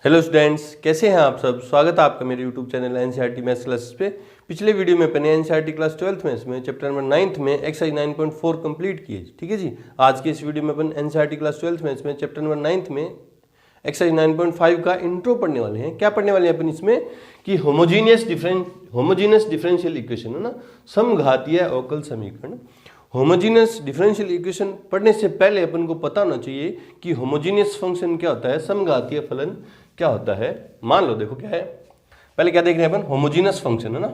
Hello students, कैसे हैं आप सब। स्वागत है आपका मेरे YouTube channel NCERT maths classes पे। पिछले वीडियो में अपने एनसीईआरटी क्लास 12th मैथ्स में चैप्टर नंबर 9th में एक्सरसाइज 9.4 कंप्लीट किए। ठीक है जी। आज के इस वीडियो में अपन एनसीईआरटी क्लास 12th मैथ्स में चैप्टर नंबर 9th में एक्सरसाइज 9.5 का इंट्रो पढ़ने वाले हैं। क्या पढ़ने वाले हैं अपन इसमें कि होमोजीनियस डिफरेंशियल इक्वेशन है ना, समघातीय अवकल समीकरण। होमोजीनियस डिफरेंशियल इक्वेशन पढ़ने से पहले अपन को पता होना चाहिए कि होमोजीनियस फंक्शन क्या होता है, समघातीय फलन क्या होता है। मान लो देखो क्या है, पहले क्या देख रहे हैं अपन, होमोजीनियस फंक्शन है ना,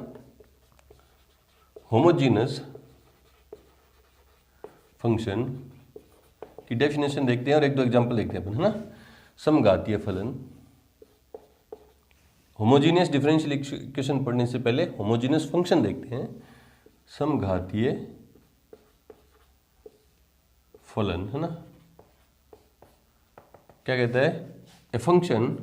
होमोजीनियस फंक्शन की डेफिनेशन देखते हैं और एक दो एग्जांपल देखते हैं अपन, है ना। समघातीय फलन, होमोजीनियस डिफरेंशियल इक्वेशन पढ़ने से पहले होमोजीनियस फंक्शन देखते हैं। समघातीय फलन है ना, क्या कहता है, a function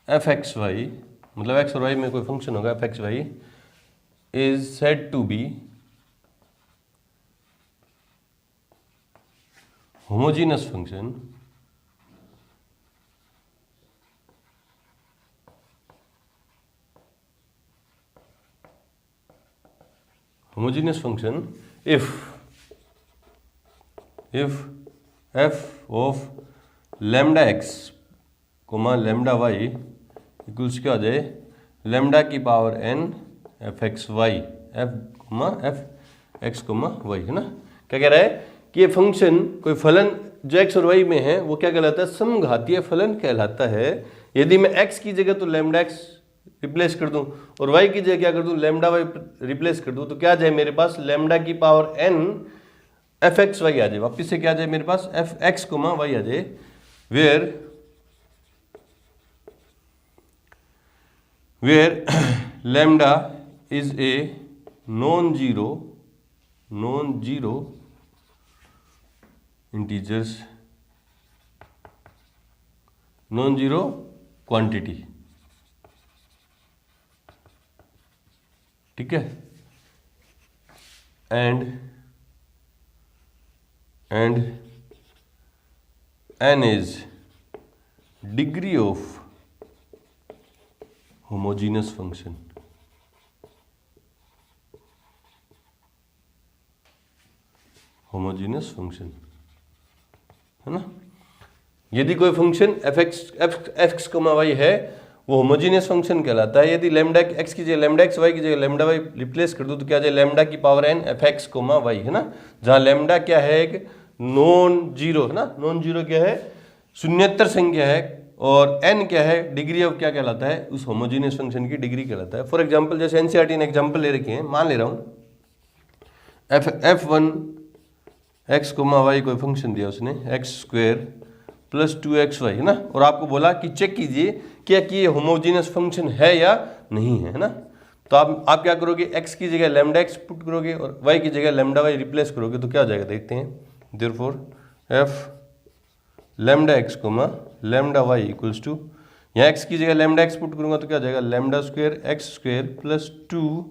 f x y, मतलब एक्स और वाई में कोई फंक्शन होगा f x y, is said to be homogeneous function if f of lambda x lambda y equals क्या हो जाए, लैम्डा की power n F x y, f x y, है ना। क्या कह रहा है कि ये फंक्शन कोई फलन जो x और y में है वो क्या कहलाता है, समघातीय फलन कहलाता है। यदि मैं x की जगह तो लैम्डा x रिप्लेस कर दूं और y की जगह क्या कर दूं, लैम्डा y रिप्लेस कर दूं, तो क्या आ जाए मेरे पास, लैम्डा की power n F x Y आ जाए। वापिस से क्या आ जाए मेरे पास, एफ एक्स वाई आ जाए, where lambda is a non-zero integers, non-zero quantity। ठीक है, and n is degree of homogeneous function. Homogeneous function है ना, यदि कोई फंक्शन एफ एक्स वाई है वो होमोजीनियस फंक्शन कहलाता है। यदि लैम्डा एक्स की जगह लैम्डा एक्स, वाई की जगह लैम्डा वाई रिप्लेस कर दो तो क्या आ जाए, लैम्डा की power n F x y, है ना। जहां लैम्डा क्या है, एक नॉन जीरो है ना, नॉन जीरो क्या है, शून्येतर संख्या है, और n क्या है, डिग्री ऑफ क्या कहलाता है, उस होमोजीनियस फंक्शन की डिग्री कहलाता है। फॉर एग्जांपल जैसे एनसीईआरटी ने एग्जांपल ले रखे हैं, मान ले रहा हूं एफ वन एक्स वाई कोई फंक्शन दिया उसने, एक्स स्क्वायर प्लस 2xy, है ना, और आपको बोला कि चेक कीजिए क्या कि ये होमोजीनियस फंक्शन है या नहीं है ना। तो आप क्या करोगे, x की जगह लैम्डा x पुट करोगे और y की जगह लैम्डा y रिप्लेस करोगे तो क्या हो जाएगा, देखते हैं। Therefore f lambda x lambda y equals to, यहाँ x की जगह लैम्डा x पुट करूंगा तो क्या हो जाएगा, lambda square x square plus 2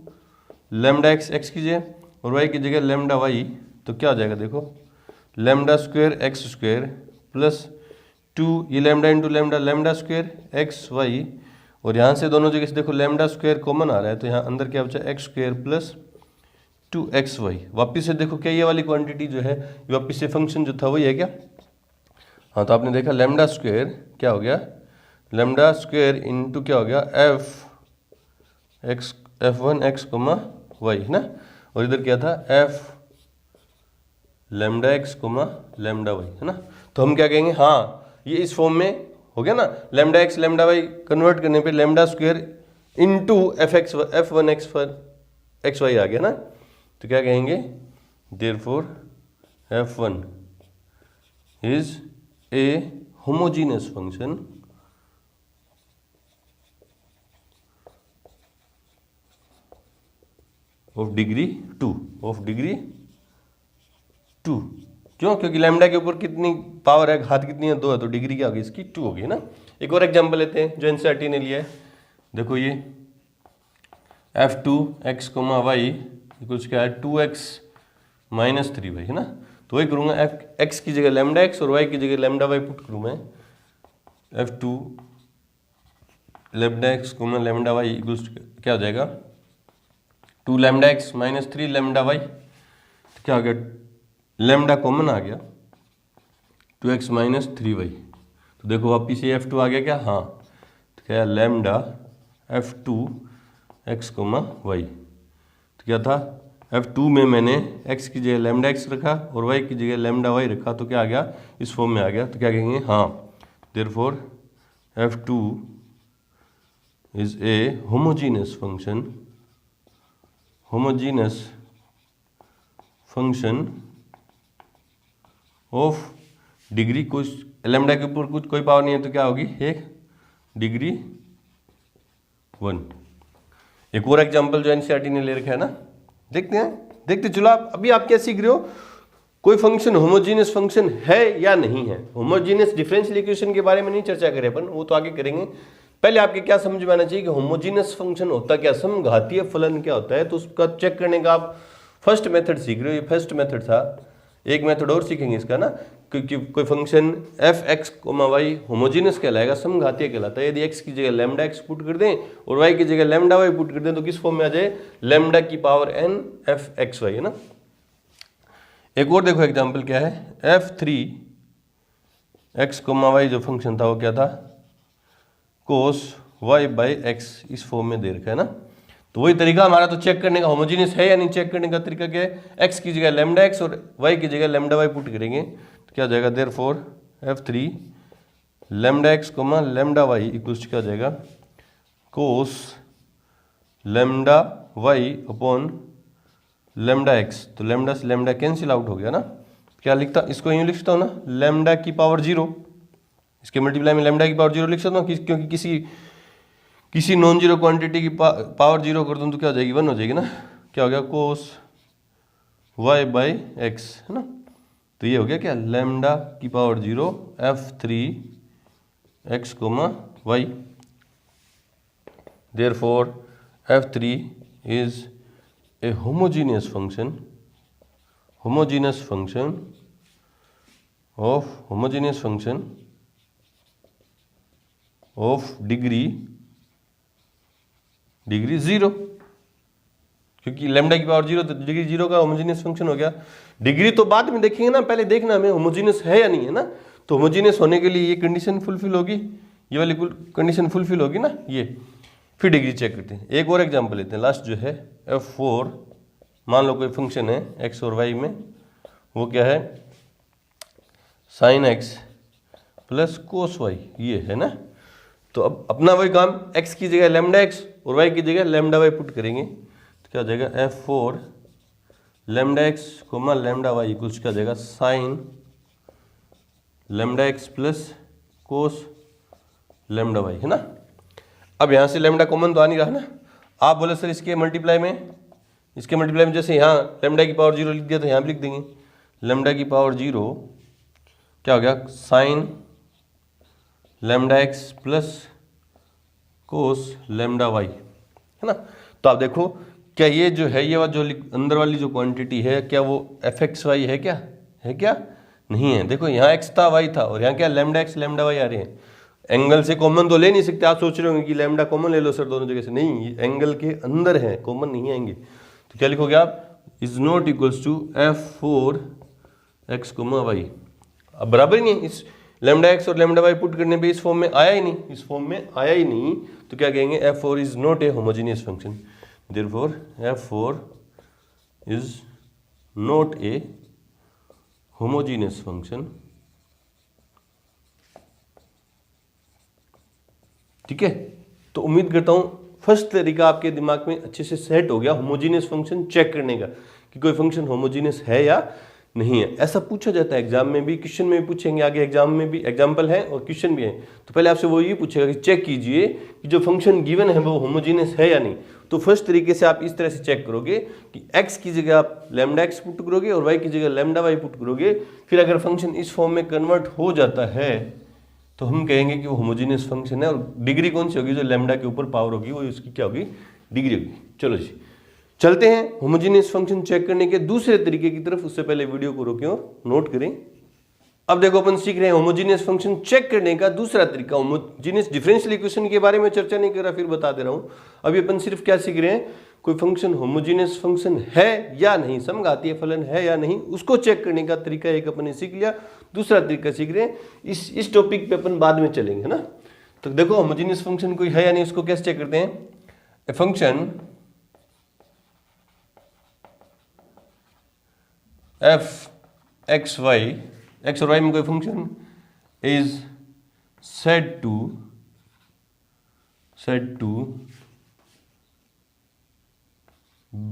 lambda x की जगह और y की जगह लैम्डा y, तो क्या हो जाएगा देखो, lambda square x square plus 2, ये lambda into lambda, lambda square x y, और यहाँ से दोनों जगह से देखो लैम्डा स्क्वायर कॉमन आ रहा है तो यहाँ अंदर क्या बचा, एक्स स्क्वायर प्लस 2xy। वापिस से देखो क्या ये वाली क्वांटिटी जो है, वापिस से फंक्शन जो था वही है क्या। हाँ, तो आपने देखा लैम्डा स्क्वायर क्या हो गया, लैम्डा स्क्वायर इंटू क्या हो गया, एफ वन एक्स वाई, है ना, और इधर क्या था, f lambda x lambda y, है ना। तो हम क्या कहेंगे, हाँ ये इस फॉर्म में हो गया ना, lambda x lambda Y convert करने पे lambda square into F one X Y आ गया ना। तो क्या कहेंगे, therefore F one is a homogeneous function of degree 2। क्यों, क्योंकि लैम्डा के ऊपर कितनी पावर है, घात कितनी है, 2 है, तो डिग्री क्या होगी इसकी, 2 होगी ना। एक और एग्जांपल लेते हैं जो एनसीईआरटी ने लिया है, देखो ये f2 x वाई इक्वल्स क्या है, 2x - 3y, है ना। तो वही करूँगा, एक्स की जगह लैम्डा एक्स और वाई की जगह लैम्डा वाई पुट करूँ मैं, F2 lambda x comma lambda y equals क्या हो जाएगा, 2 lambda x minus 3 lambda y, तो क्या हो गया, लैम्डा कॉमन आ गया, 2x माइनस 3y। तो देखो वापिस ये F2 आ गया क्या, हाँ, तो क्या lambda F2 x comma Y. तो क्या था, F2 में मैंने x की जगह लैम्डा x रखा और y की जगह लैम्डा y रखा, तो क्या आ गया, इस फॉर्म में आ गया। तो क्या कहेंगे, हाँ, therefore F2 is a homogeneous function of degree, कुछ लैम्डा के ऊपर कुछ कोई पावर नहीं है तो क्या होगी, एक डिग्री 1। एक और एग्जांपल जो एनसीईआरटी ने ले रखा है ना, देखते चलो। आप अभी आप क्या सीख रहे हो, कोई फंक्शन होमोजीनियस फंक्शन है या नहीं है। होमोजीनियस डिफरेंशियल इक्वेशन के बारे में नहीं चर्चा करें अपन, वो तो आगे करेंगे। पहले आपके क्या समझ में आना चाहिए कि होमोजीनियस फंक्शन होता क्या, समघातीय फलन क्या होता है। तो उसका चेक करने का आप फर्स्ट मेथड सीख रहे हो, ये फर्स्ट मेथड था। एक मेथड और सीखेंगे इसका ना, क्योंकि कोई function f x comma y homogeneous कहलाएगा, समघातीय कहलाता है। यदि एक्स की जगह लैम्डा एक्स पुट कर दें और वाई की जगह लैम्डा वाई पुट कर दें तो किस फॉर्म में आ जाए, लैम्डा की power n f x y, है ना। एक और देखो एग्जांपल क्या है, f3 x कोमा वाई जो फंक्शन था वो क्या था, cos y बाई एक्स, इस फॉर्म में दे रखा है ना। तो वही तरीका हमारा तो चेक करने का, होमोजीनियस है या नहीं चेक करने का तरीका क्या है, x की जगह लैम्डा एक्स और y की जगह लैम्डा वाई पुट करेंगे तो क्या हो जाएगा, therefore f3 lambda x comma lambda y equals क्या हो जाएगा, cos lambda y upon lambda x. तो लैम्डा से लैम्डा कैंसिल आउट हो गया ना। क्या लिखता, इसको यूँ लिखता हूँ ना, लैम्डा की पावर 0, इसके मल्टीप्लाई में लैम्डा की पावर 0 लिख सकता हूँ, क्योंकि किसी नॉन जीरो क्वांटिटी की पावर 0 कर दूँ तो क्या हो जाएगी, 1 हो जाएगी ना। क्या हो गया, कोस y बाई एक्स, है ना। तो ये हो गया क्या, लैम्डा की power 0 f3 x comma y, therefore f3 is a homogeneous function of degree 0, क्योंकि लैम्डा की पावर 0 तो डिग्री 0 का होमोजीनियस फंक्शन हो गया। डिग्री तो बाद में देखेंगे ना, पहले देखना हमें होमोजीनियस है या नहीं है ना। तो होमोजीनियस होने के लिए ये कंडीशन फुलफिल होगी, ये वाली कंडीशन फुलफिल होगी ना, ये फिर डिग्री चेक करते हैं। एक और एग्जांपल लेते हैं, लास्ट जो है f4, मान लो कोई फंक्शन है x और y में, वो क्या है, sine x plus cos y, ये है ना। तो अब अपना वही काम, x की जगह लैम्डा एक्स और y की जगह लैम्डा वाई पुट करेंगे तो क्या हो जाएगा, f4 lambda x comma lambda y equals क्या हो जाएगा, sine lambda x plus cos lambda y, है ना। अब यहाँ से लैम्डा कॉमन तो आ नहीं रहा ना। आप बोले सर इसके मल्टीप्लाई में जैसे यहाँ लैम्डा की पावर 0 लिख दिया तो यहाँ भी लिख देंगे, लैम्डा की पावर 0 क्या हो गया, sine lambda x plus cos lambda y, है ना। तो आप देखो क्या ये जो है, ये जो अंदर वाली जो क्वांटिटी है, क्या वो एफ एक्स वाई है क्या नहीं है। देखो यहाँ एक्स था वाई था और यहाँ क्या लैम्डा एक्स लैम्डा वाई आ रहे हैं। एंगल से कॉमन तो ले नहीं सकते, आप सोच रहे होंगे कि लैम्डा कॉमन ले लो सर दोनों जगह से, नहीं, ये एंगल के अंदर है, कॉमन नहीं आएंगे। तो क्या लिखोगे आप, is not equals to f4 x comma y. अब बराबर ही नहीं, इस लैम्डा एक्स और लैम्डा वाई पुट करने पे इस फॉर्म में आया ही नहीं, तो क्या कहेंगे, f4 is not a homogeneous function, therefore f4 is not a homogeneous function. ठीक है, तो उम्मीद करता हूं फर्स्ट तरीका आपके दिमाग में अच्छे से सेट हो गया होमोजीनियस फंक्शन चेक करने का, कि कोई फंक्शन होमोजीनियस है या नहीं है। ऐसा पूछा जाता है एग्जाम में भी, क्वेश्चन में भी पूछेंगे, आगे एग्जाम में भी एग्जाम्पल है और क्वेश्चन भी है। तो पहले आपसे वो ये पूछेगा कि चेक कीजिए कि जो फंक्शन गिवन है वो होमोजीनियस है या नहीं। तो फर्स्ट तरीके से आप इस तरह से चेक करोगे कि x की जगह आप लैम्डा एक्स पुट करोगे और y की जगह लैम्डा वाई पुट करोगे। फिर अगर फंक्शन इस फॉर्म में कन्वर्ट हो जाता है तो हम कहेंगे कि वो होमोजीनियस फंक्शन है। और डिग्री कौन सी होगी, जो लैम्डा के ऊपर पावर होगी वो उसकी क्या होगी, डिग्री होगी। चलो जी, चलते हैं होमोजेनियस फंक्शन चेक करने के दूसरे तरीके की तरफ। उससे पहले वीडियो को रोकें और नोट करें। अब देखो अपन सीख रहे हैं होमोजेनियस फंक्शन चेक करने का दूसरा तरीका। होमोजेनियस डिफरेंशियल इक्वेशन के बारे में चर्चा नहीं कर रहा, फिर बता दे रहा हूं। अभी अपन सिर्फ क्या सीख रहे हैं, कोई फंक्शन होमोजेनियस फंक्शन है या नहीं, समघातीय फलन है या नहीं, उसको चेक करने का तरीका एक अपन ने सीख लिया। दूसरा तरीका सीख रहे हैं, इस टॉपिक पे अपन बाद में चलेंगे, है ना। तो देखो होमोजेनियस फंक्शन कोई है या नहीं, उसको कैसे चेक करते हैं। A function f x y, x और वाई में कोई function is said to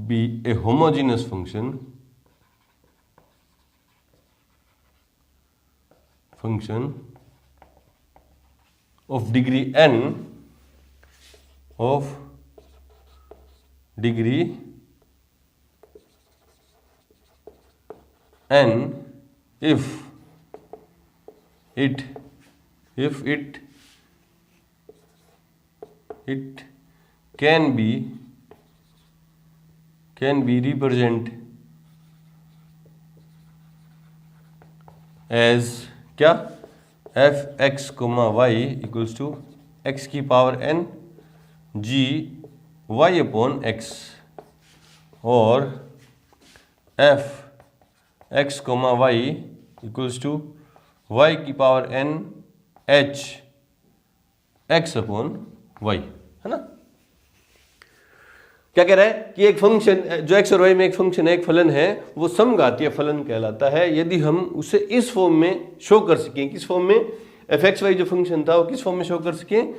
be a homogeneous function of degree n if it can be represented as क्या, F x comma Y equals to X की power n G Y upon X, और F x comma Y equals to Y की power n H x upon Y, है ना। क्या कह रहा है कि एक फंक्शन जो एक्स और वाई में एक फंक्शन है, एक फलन है, वो समघातीय फलन कहलाता है यदि हम उसे इस फॉर्म में शो कर सकें। किस फॉर्म में, एफ एक्स वाई जो फंक्शन था वो किस फॉर्म में शो कर सकें।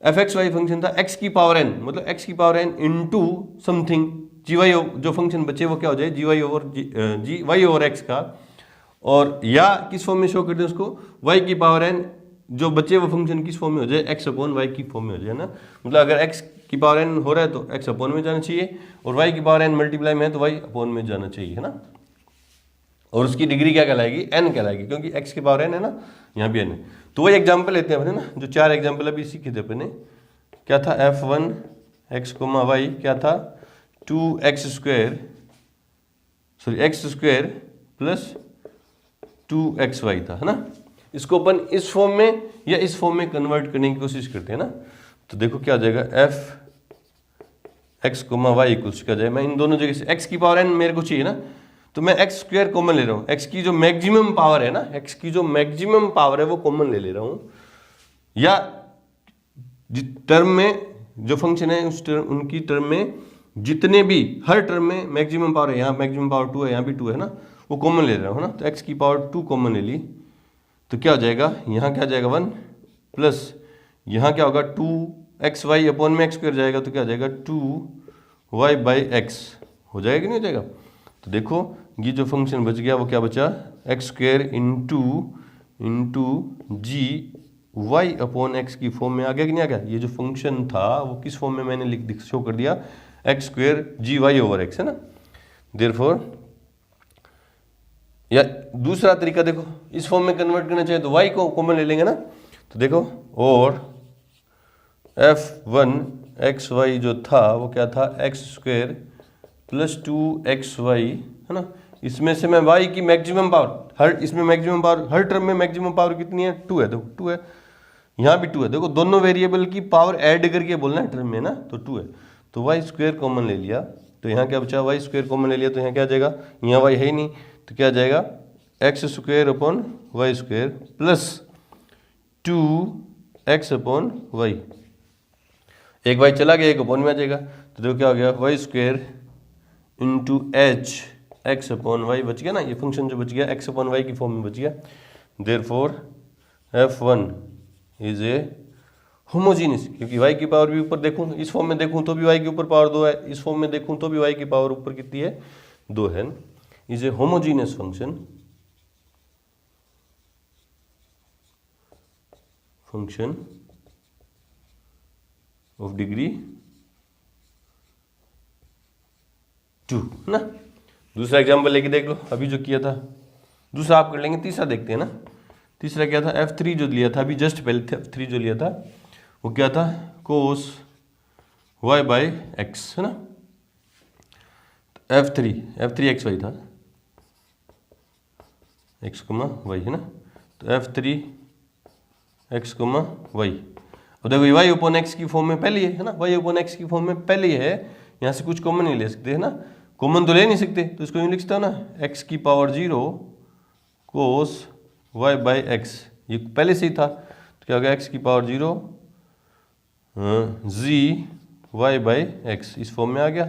एफ एक्स वाई फंक्शन था एक्स की पावर n, मतलब एक्स की पावर n इंटू समथिंग जी वाई, जो फंक्शन बचे वो क्या हो जाए, जी वाई ओवर एक्स का, और या किस फॉर्म में शो कर दें उसको, वाई की पावर n जो बचे वो फंक्शन किस फॉर्म में हो जाए, एक्स अपॉन वाई की फॉर्म में हो जाए ना। मतलब अगर एक्स की पावर n हो रहा है तो एक्स अपॉन में जाना चाहिए, और वाई की पावर n मल्टीप्लाई में है तो वाई अपॉन में जाना चाहिए, है ना। और उसकी डिग्री क्या कहलाएगी, n कहलाएगी, क्योंकि x की पावर n है ना, यहाँ भी n है। तो वही एग्जाम्पल लेते हैं अपने ना, जो 4 एग्जाम्पल अभी सीखे थे अपने। क्या था, f1 x कोमा वाई क्या था, 2x स्क्वायर प्लस 2xy था, है ना। इसको अपन इस फॉर्म में या इस फॉर्म में कन्वर्ट करने की कोशिश करते हैं ना। तो देखो क्या हो जाएगा, f x comma Y equals क्या जाएगा, मैं इन दोनों जगह से एक्स की पावर n मेरे को चाहिए ना, तो मैं एक्स स्क्वायर कॉमन ले रहा हूँ। एक्स की जो मैक्सिमम पावर है ना, एक्स की जो मैक्सिमम पावर है वो कॉमन ले रहा हूँ, या टर्म में जो फंक्शन है उस टर्म, उनकी टर्म में जितने भी हर टर्म में मैक्सिमम पावर है, यहाँ मैक्सिमम पावर 2 है, यहाँ भी 2 है ना, वो कॉमन ले रहा हूँ ना। तो एक्स की पावर 2 कॉमन ले ली, तो क्या हो जाएगा, यहाँ क्या जाएगा 1 प्लस यहाँ क्या होगा 2xy अपॉन में एक्स स्क्वायर जाएगा, तो क्या हो जाएगा 2y/x हो जाएगा कि नहीं हो जाएगा। तो देखो ये जो फंक्शन बच गया वो क्या बचा, एक्स स्क्वायर इंटू जी वाई अपॉन एक्स की फॉर्म में आ गया कि नहीं आ गया। ये जो फंक्शन था वो किस फॉर्म में मैंने लिख शो कर दिया, एक्स स्क्वायर जी वाई ओवर एक्स, है ना। देयरफॉर या दूसरा तरीका देखो, इस फॉर्म में कन्वर्ट करना चाहिए तो y को कॉमन ले लेंगे ना। तो देखो, और f1 xy जो था वो क्या था, एक्स स्क्वायर प्लस 2xy, है ना। इसमें से मैं y की मैक्सिमम पावर, हर इसमें मैक्सिमम पावर, हर टर्म में मैक्सिमम पावर कितनी है, 2 है। देखो 2 है, यहाँ भी 2 है। देखो दोनों वेरिएबल की पावर ऐड करके बोलना है टर्म में ना, तो 2 है। तो वाई स्क्वायर कॉमन ले लिया, तो यहाँ क्या बचा, वाई स्क्वायर कॉमन ले लिया, तो यहाँ क्या आ जाएगा, यहाँ वाई है ही नहीं, तो क्या आ जाएगा x square upon y square plus 2x upon y. एक वाई चला गया, एक अपॉन में आ जाएगा, तो देखो क्या हो गया, y square into h x upon y बच गया ना। ये फंक्शन जो बच गया एक्स अपॉन वाई की फॉर्म में बच गया। Therefore f1 is a homogeneous, क्योंकि y की पावर भी ऊपर देखूं, इस फॉर्म में देखूं तो भी y के ऊपर पावर 2 है, इस फॉर्म में देखूं तो भी y की पावर ऊपर कितनी है, 2 है। Is a homogeneous function of degree 2 ना। दूसरा एग्जांपल लेके देख लो, अभी जो किया था दूसरा आप कर लेंगे, तीसरा देखते हैं ना। तीसरा क्या था, f3 जो लिया था अभी जस्ट पहले, f3 जो लिया था वो क्या था, कोस y/x, है ना। F3 एक्स वाई था, एक्स कमा वाई है ना, तो F3 एक्स कमा वाई। अब देखो ये वाई अपॉन एक्स की फॉर्म में पहले है ना, वाई अपॉन एक्स की फॉर्म में पहले है, यहाँ से कुछ कॉमन नहीं ले सकते है ना, कॉमन तो ले नहीं सकते, तो इसको यूँ लिखता हूँ ना, एक्स की power 0 cos y by x, ये पहले से ही था, तो क्या हो गया एक्स की power 0 g y by x, इस फॉर्म में आ गया।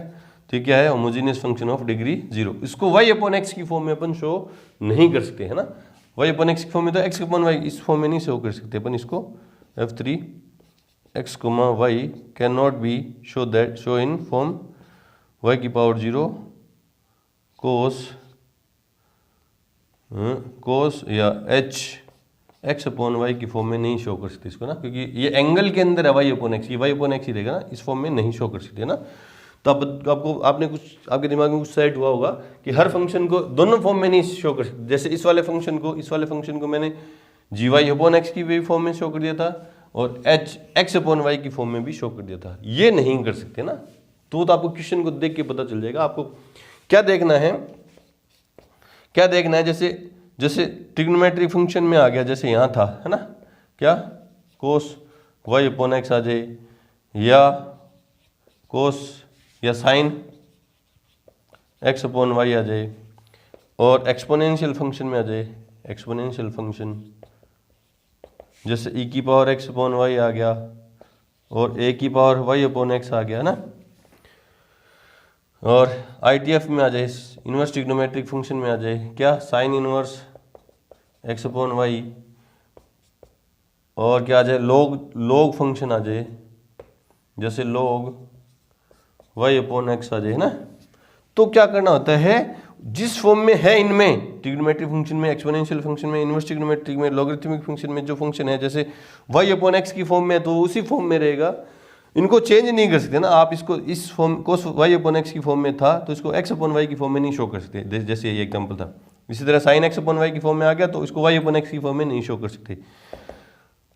तो क्या है, होमोजेनियस फंक्शन ऑफ डिग्री 0। इसको वाई अपॉन एक्स की फॉर्म में अपन शो नहीं कर सकते है ना, वाई अपॉन एक्स की फॉर्म में, तो एक्स अपॉन वाई इस फॉर्म में नहीं शो कर सकते अपन इसको। F3 x comma y can not be show in form y की पावर 0 कोस या एच एक्स अपॉन वाई की फॉर्म में नहीं शो कर सकते इसको ना, क्योंकि ये एंगल के अंदर है वाई अपॉन एक्स, ये वाई अपॉन एक्स ही रहेगा ना, इस फॉर्म में नहीं शो कर सकते ना। तो आपने कुछ आपके दिमाग में कुछ सेट हुआ होगा कि हर फंक्शन को दोनों फॉर्म में नहीं शो कर सकते। जैसे इस वाले फंक्शन को मैंने जी वाई अपॉन एक्स की भी फॉर्म में शो कर दिया था और एच एक्स अपॉन वाई की फॉर्म में भी शो कर दिया था, ये नहीं कर सकते ना। तो आपको क्वेश्चन को देख के पता चल जाएगा आपको क्या देखना है, जैसे ट्रिग्नोमेट्रिक फंक्शन में आ गया, जैसे यहाँ था है ना, क्या कोस वाई अपॉन एक्स आ जाए, या कोस या साइन एक्स अपॉन वाई आ जाए, और एक्सपोनेंशियल फंक्शन में आ जाए, एक्सपोनेंशियल फंक्शन जैसे e की पावर एक्स अपॉन वाई आ गया और a की पावर वाई अपॉन एक्स आ गया ना, और ITF में आ जाए, इनवर्स ट्रिग्नोमेट्रिक फंक्शन में आ जाए क्या sine inverse x upon y, और क्या आ जाए लॉग फंक्शन आ जाए, जैसे लॉग वाई अपॉन एक्स आ जाए ना। तो क्या करना होता है, जिस फॉर्म में है इनमें ट्रिग्नोमेट्रिक फंक्शन में, एक्सपोनेंशियल फंक्शन में, इनवर्स ट्रिग्नोमेट्रिक में, लॉगरिथमिक फंक्शन में जो फंक्शन है, जैसे वाई अपॉन एक्स की फॉर्म में तो उसी फॉर्म में रहेगा, इनको चेंज नहीं कर सकते ना आप। इसको इस form cos y upon x की फॉर्म में था तो इसको एक्स अपॉन वाई की फॉर्म में नहीं शो कर सकते, जैसे ये एग्जाम्पल था। इसी तरह साइन एक्स अपॉन वाई की फॉर्म में आ गया तो इसको वाई अपॉन एक्स की फॉर्म में नहीं शो कर सकते।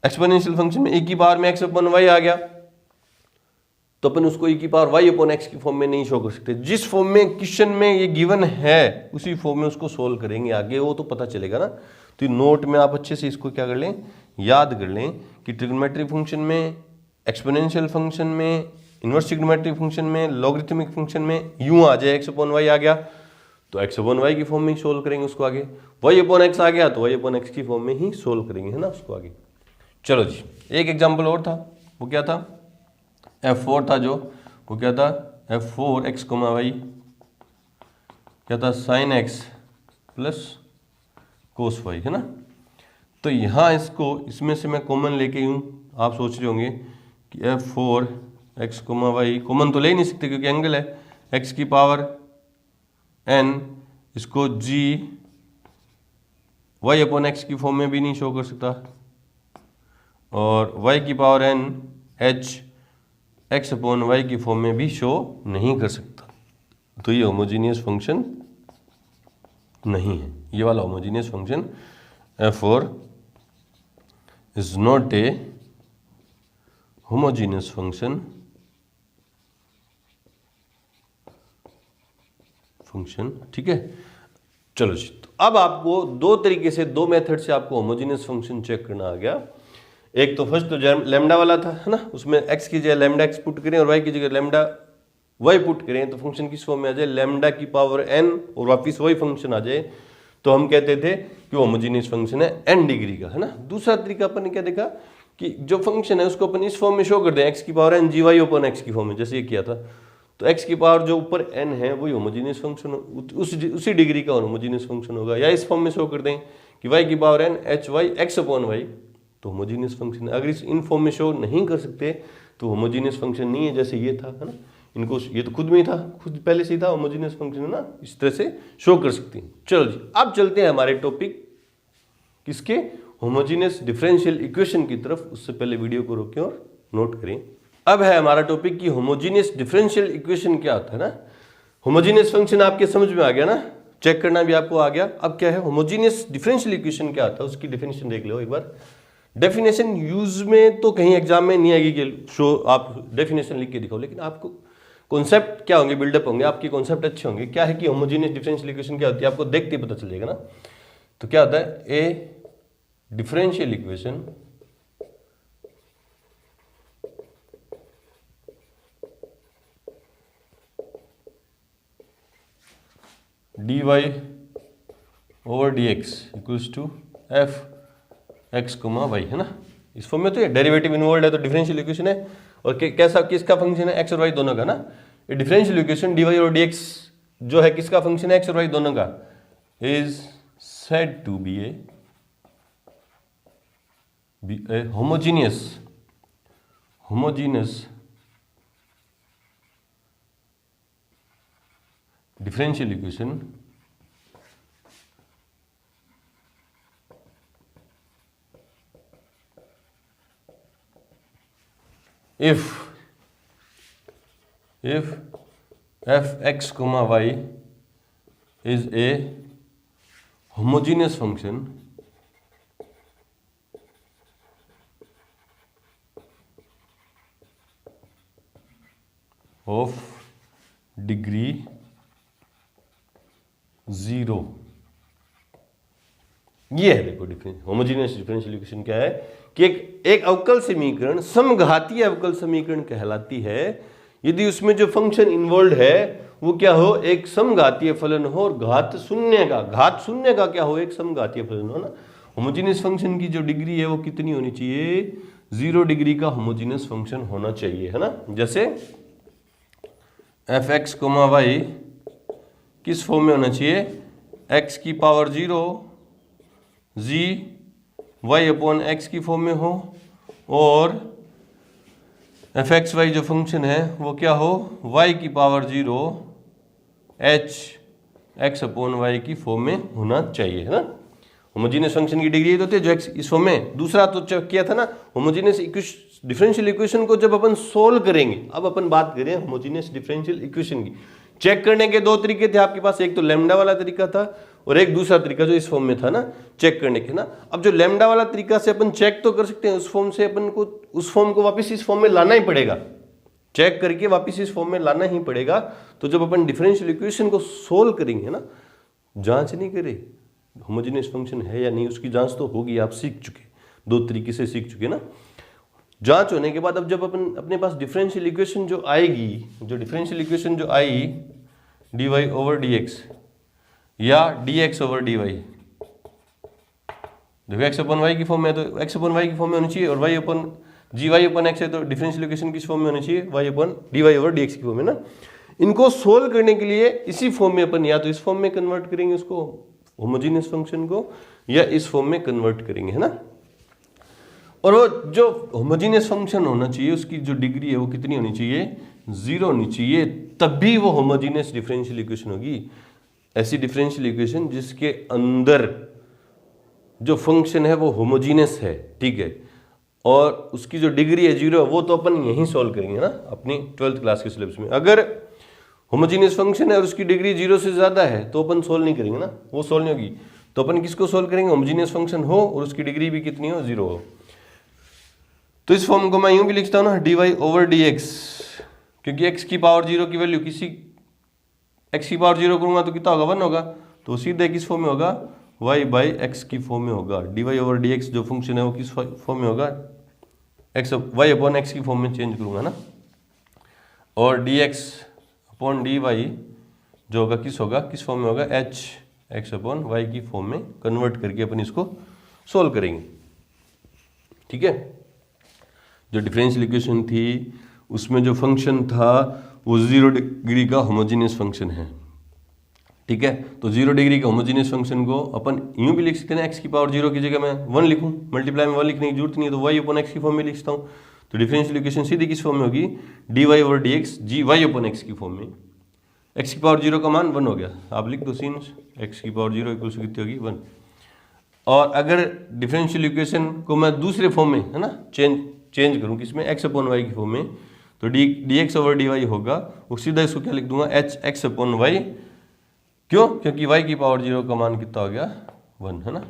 एक्सपोनेंशियल फंक्शन में e की पावर में एक्स अपॉन वाई आ गया तो अपन उसको e की पावर वाई अपॉन एक्स की फॉर्म में नहीं शो कर सकते। जिस फॉर्म में क्वेश्चन में ये गिवन है उसी फॉर्म में उसको सोल्व करेंगे आगे, वो तो पता चलेगा ना। तो नोट में आप अच्छे से इसको क्या कर लें, याद कर लें कि ट्रिग्नोमेट्रिक फंक्शन में, एक्सपोनेंशियल फंक्शन में, इनवर्स ट्रिग्नोमेट्रिक फंक्शन में, लॉगरिथमिक फंक्शन में यूं आ जाए एक्स अपॉन वाई आ गया तो एक्स अपॉन वाई की फॉर्म में ही सोल्व करेंगे उसको आगे, वाई अपॉन एक्स आ गया तो वाई अपॉन एक्स की फॉर्म में ही सोल्व करेंगे है ना उसको आगे। चलो जी, एक एग्जाम्पल और था, वो क्या था, F4 था जो, वो क्या था F4 एक्स कोमा वाई क्या था sine x plus cos y है ना। तो यहाँ इसमें से मैं कॉमन लेके यूँ, आप सोच रहे होंगे कि F4 x comma Y common तो ले नहीं सकते क्योंकि एंगल है, x की पावर n इसको g y अपॉन एक्स की फॉर्म में भी नहीं शो कर सकता, और y की पावर n h x अपॉन वाई की फॉर्म में भी शो नहीं कर सकता। तो ये होमोजीनियस फंक्शन नहीं है, ये वाला homogeneous function F4 is not a homogeneous function ठीक है। चलो जी, तो अब आपको दो तरीके से, दो मेथड से आपको होमोजीनियस फंक्शन चेक करना आ गया। एक तो फर्स्ट तो लैम्डा वाला था है ना, उसमें x की जगह लैम्डा x पुट करें और y की जगह लैम्डा y पुट करें तो फंक्शन किस फॉर्म में आ जाए, लैम्डा की पावर n और वापिस वही फंक्शन आ जाए, तो हम कहते थे कि होमोजीनियस फंक्शन है n डिग्री का है ना। दूसरा तरीका अपन ने क्या देखा कि जो फंक्शन है उसको अपन इस फॉर्म में शो कर दें, x की power n G Y upon x की फॉर्म में, जैसे ये किया था। तो x की पावर जो ऊपर n है वही होमोजीनियस फंक्शन, उसी डिग्री का होमोजीनियस फंक्शन होगा। या इस फॉर्म में शो कर दें कि y की power n h y x upon y, तो होमोजीनियस फंक्शन है। अगर इस इन फॉर्म में शो नहीं कर सकते तो होमोजीनियस फंक्शन नहीं है, जैसे ये था है ना, इनको ये तो खुद में ही था, खुद पहले से ही था होमोजीनियस फंक्शन है ना, इस तरह से शो कर सकती हैं। चलो जी, अब चलते हैं हमारे टॉपिक किसके, होमोजीनियस डिफरेंशियल इक्वेशन की तरफ। उससे पहले वीडियो को रोकें और नोट करें। अब है हमारा टॉपिक कि होमोजीनियस डिफरेंशियल इक्वेशन क्या होता है ना। होमोजीनियस फंक्शन आपके समझ में आ गया ना, चेक करना भी आपको आ गया। अब क्या है होमोजीनियस डिफरेंशियल इक्वेशन क्या होता है, उसकी डेफिनेशन देख लो एक बार। डेफिनेशन यूज में तो कहीं एग्जाम में नहीं आएगी कि शो आप डेफिनेशन लिख के दिखाओ, लेकिन आपको कॉन्सेप्ट क्या होंगे, बिल्डअप होंगे, आपके कॉन्सेप्ट अच्छे होंगे। क्या है कि होमोजेनियस डिफरेंशियल इक्वेशन क्या होती है आपको देखते ही पता चलेगा ना। तो क्या होता है, a differential equation dy over d x equals to f x comma y, है ना। इस फॉर्म में तो ये डेरिवेटिव इन्वॉल्व है, तो डिफरेंशियल इक्वेशन है। और कैसा, किसका फंक्शन है, एक्स और वाई दोनों का ना। ये डिफरेंशियल इक्वेशन dy और dx जो है किसका फंक्शन है, एक्स और वाई दोनों का, is said to be a homogeneous differential equation if f(x, y) is a homogeneous function of degree 0। ये है देखो होमोजेनियस डिफरेंशियल इक्वेशन क्या है कि एक अवकल समीकरण समघातीय अवकल समीकरण कहलाती है यदि उसमें जो फंक्शन इन्वॉल्व है वो क्या हो, एक समघातीय फलन हो और घात शून्य का क्या हो, एक समघातीय फलन हो ना। होमोजेनियस फंक्शन की जो डिग्री है वो कितनी होनी चाहिए, 0 डिग्री का होमोजेनियस फंक्शन होना चाहिए, है ना। जैसे f(x, y) किस फॉर्म में होना चाहिए, x की power 0 g y upon x की फॉर्म में हो, और f(x, y) जो फंक्शन है वो क्या हो, y की power 0 h x upon y की फॉर्म में होना चाहिए, है ना। होमोजेनियस फंक्शन की डिग्री तो होती है जो x इस फॉर्म में। दूसरा तो किया था ना, होमोजेनियस डिफरेंशियल इक्वेशन को जब अपन सोल्व करेंगे, अब अपन बात करें होमोजेनियस डिफरेंशियल इक्वेशन की। चेक करने के दो तरीके थे आपके पास, एक तो लैम्डा वाला तरीका था और एक दूसरा तरीका जो इस फॉर्म में था ना चेक करने के ना। अब जो लैम्डा वाला तरीका से अपन चेक तो कर सकते हैं, उस फॉर्म से अपन को उस फॉर्म को वापस इस फॉर्म में लाना ही पड़ेगा, चेक करके वापस इस फॉर्म में लाना ही पड़ेगा। तो जब अपन डिफरेंशियल इक्वेशन को सोल्व करेंगे ना, जांच नहीं करे होमोजेनियस फंक्शन है या नहीं, उसकी जांच तो होगी, आप सीख चुके, दो तरीके से सीख चुके ना। जांच होने के बाद अब जब अपन अपने पास डिफरेंशियल इक्वेशन जो आएगी, जो डिफरेंशियल इक्वेशन जो आई dy ओवर dx या dx ओवर dy, देखो x अपन y की फॉर्म में, तो x अपन y की फॉर्म में होनी चाहिए, और y अपन gy अपन x है, तो डिफरेंशियल इक्वेशन किस फॉर्म में होनी चाहिए, y अपन dy ओवर dx की फॉर्म में ना। इनको सोल्व करने के लिए इसी फॉर्म में अपन या तो इस फॉर्म में कन्वर्ट करेंगे उसको होमोजेनियस फंक्शन को, या इस फॉर्म में कन्वर्ट करेंगे, है ना। और वो जो होमोजेनियस फंक्शन होना चाहिए उसकी जो डिग्री है वो कितनी होनी चाहिए, 0 होनी चाहिए, तभी वो होमोजेनियस डिफरेंशियल इक्वेशन होगी। ऐसी डिफरेंशियल इक्वेशन जिसके अंदर जो फंक्शन है वो होमोजेनियस है, ठीक है, और उसकी जो डिग्री है 0, वो तो अपन यहीं सॉल्व करेंगे ना अपनी 12th क्लास के सिलेबस में। अगर होमोजेनियस फंक्शन है और उसकी डिग्री 0 से ज्यादा है तो अपन सोल्व नहीं करेंगे ना, वो सोल्व नहीं होगी। तो अपन किसको सोल्व करेंगे, होमोजेनियस फंक्शन हो और उसकी डिग्री भी कितनी हो, 0 हो। तो इस फॉर्म को मैं यूं भी लिखता हूं ना, dy ओवर dx, क्योंकि x की पावर 0 की वैल्यू किसी x की पावर 0 करूंगा तो कितना होगा, 1 होगा, तो सीधे किस फॉर्म में होगा, y बाई x की फॉर्म में होगा। dy ओवर dx जो फंक्शन है वो किस फॉर्म में होगा, y अपॉन x की फॉर्म में चेंज करूंगा ना, और dx अपॉन dy जो होगा किस फॉर्म में होगा, h x अपॉन y की फॉर्म में कन्वर्ट करके अपन इसको सोल्व करेंगे, ठीक है। जो डिफरेंशियल इक्वेशन थी उसमें जो फंक्शन था वो 0 डिग्री का होमोजेनियस फंक्शन है, ठीक है। तो 0 डिग्री का होमोजेनियस फंक्शन को अपन यूं भी लिख सकते हैं, x की पावर 0 की जगह मैं 1 लिखूं, मल्टीप्लाई में 1 लिखने की जरूरत नहीं है, तो y अपॉन x की फॉर्म में लिखता हूं। तो डिफरेंशियल इक्वेशन सीधी किस फॉर्म में होगी, dy over dx gy upon x की फॉर्म में। x की पावर 0 का मान 1 हो गया, आप लिख दो सीन x की पावर 0 इक्वल टू कितनी होगी, 1। और अगर डिफरेंशियल इक्वेशन को मैं दूसरे फॉर्म में, है ना, चेंज करूं किसमें, x अपॉन y की फॉर्म में, तो dx ओवर dy होगा, वो सीधा इसको क्या लिख दूंगा, h x अपॉन y, क्यों, क्योंकि y की पावर 0 का मान कितना हो गया, 1, है ना।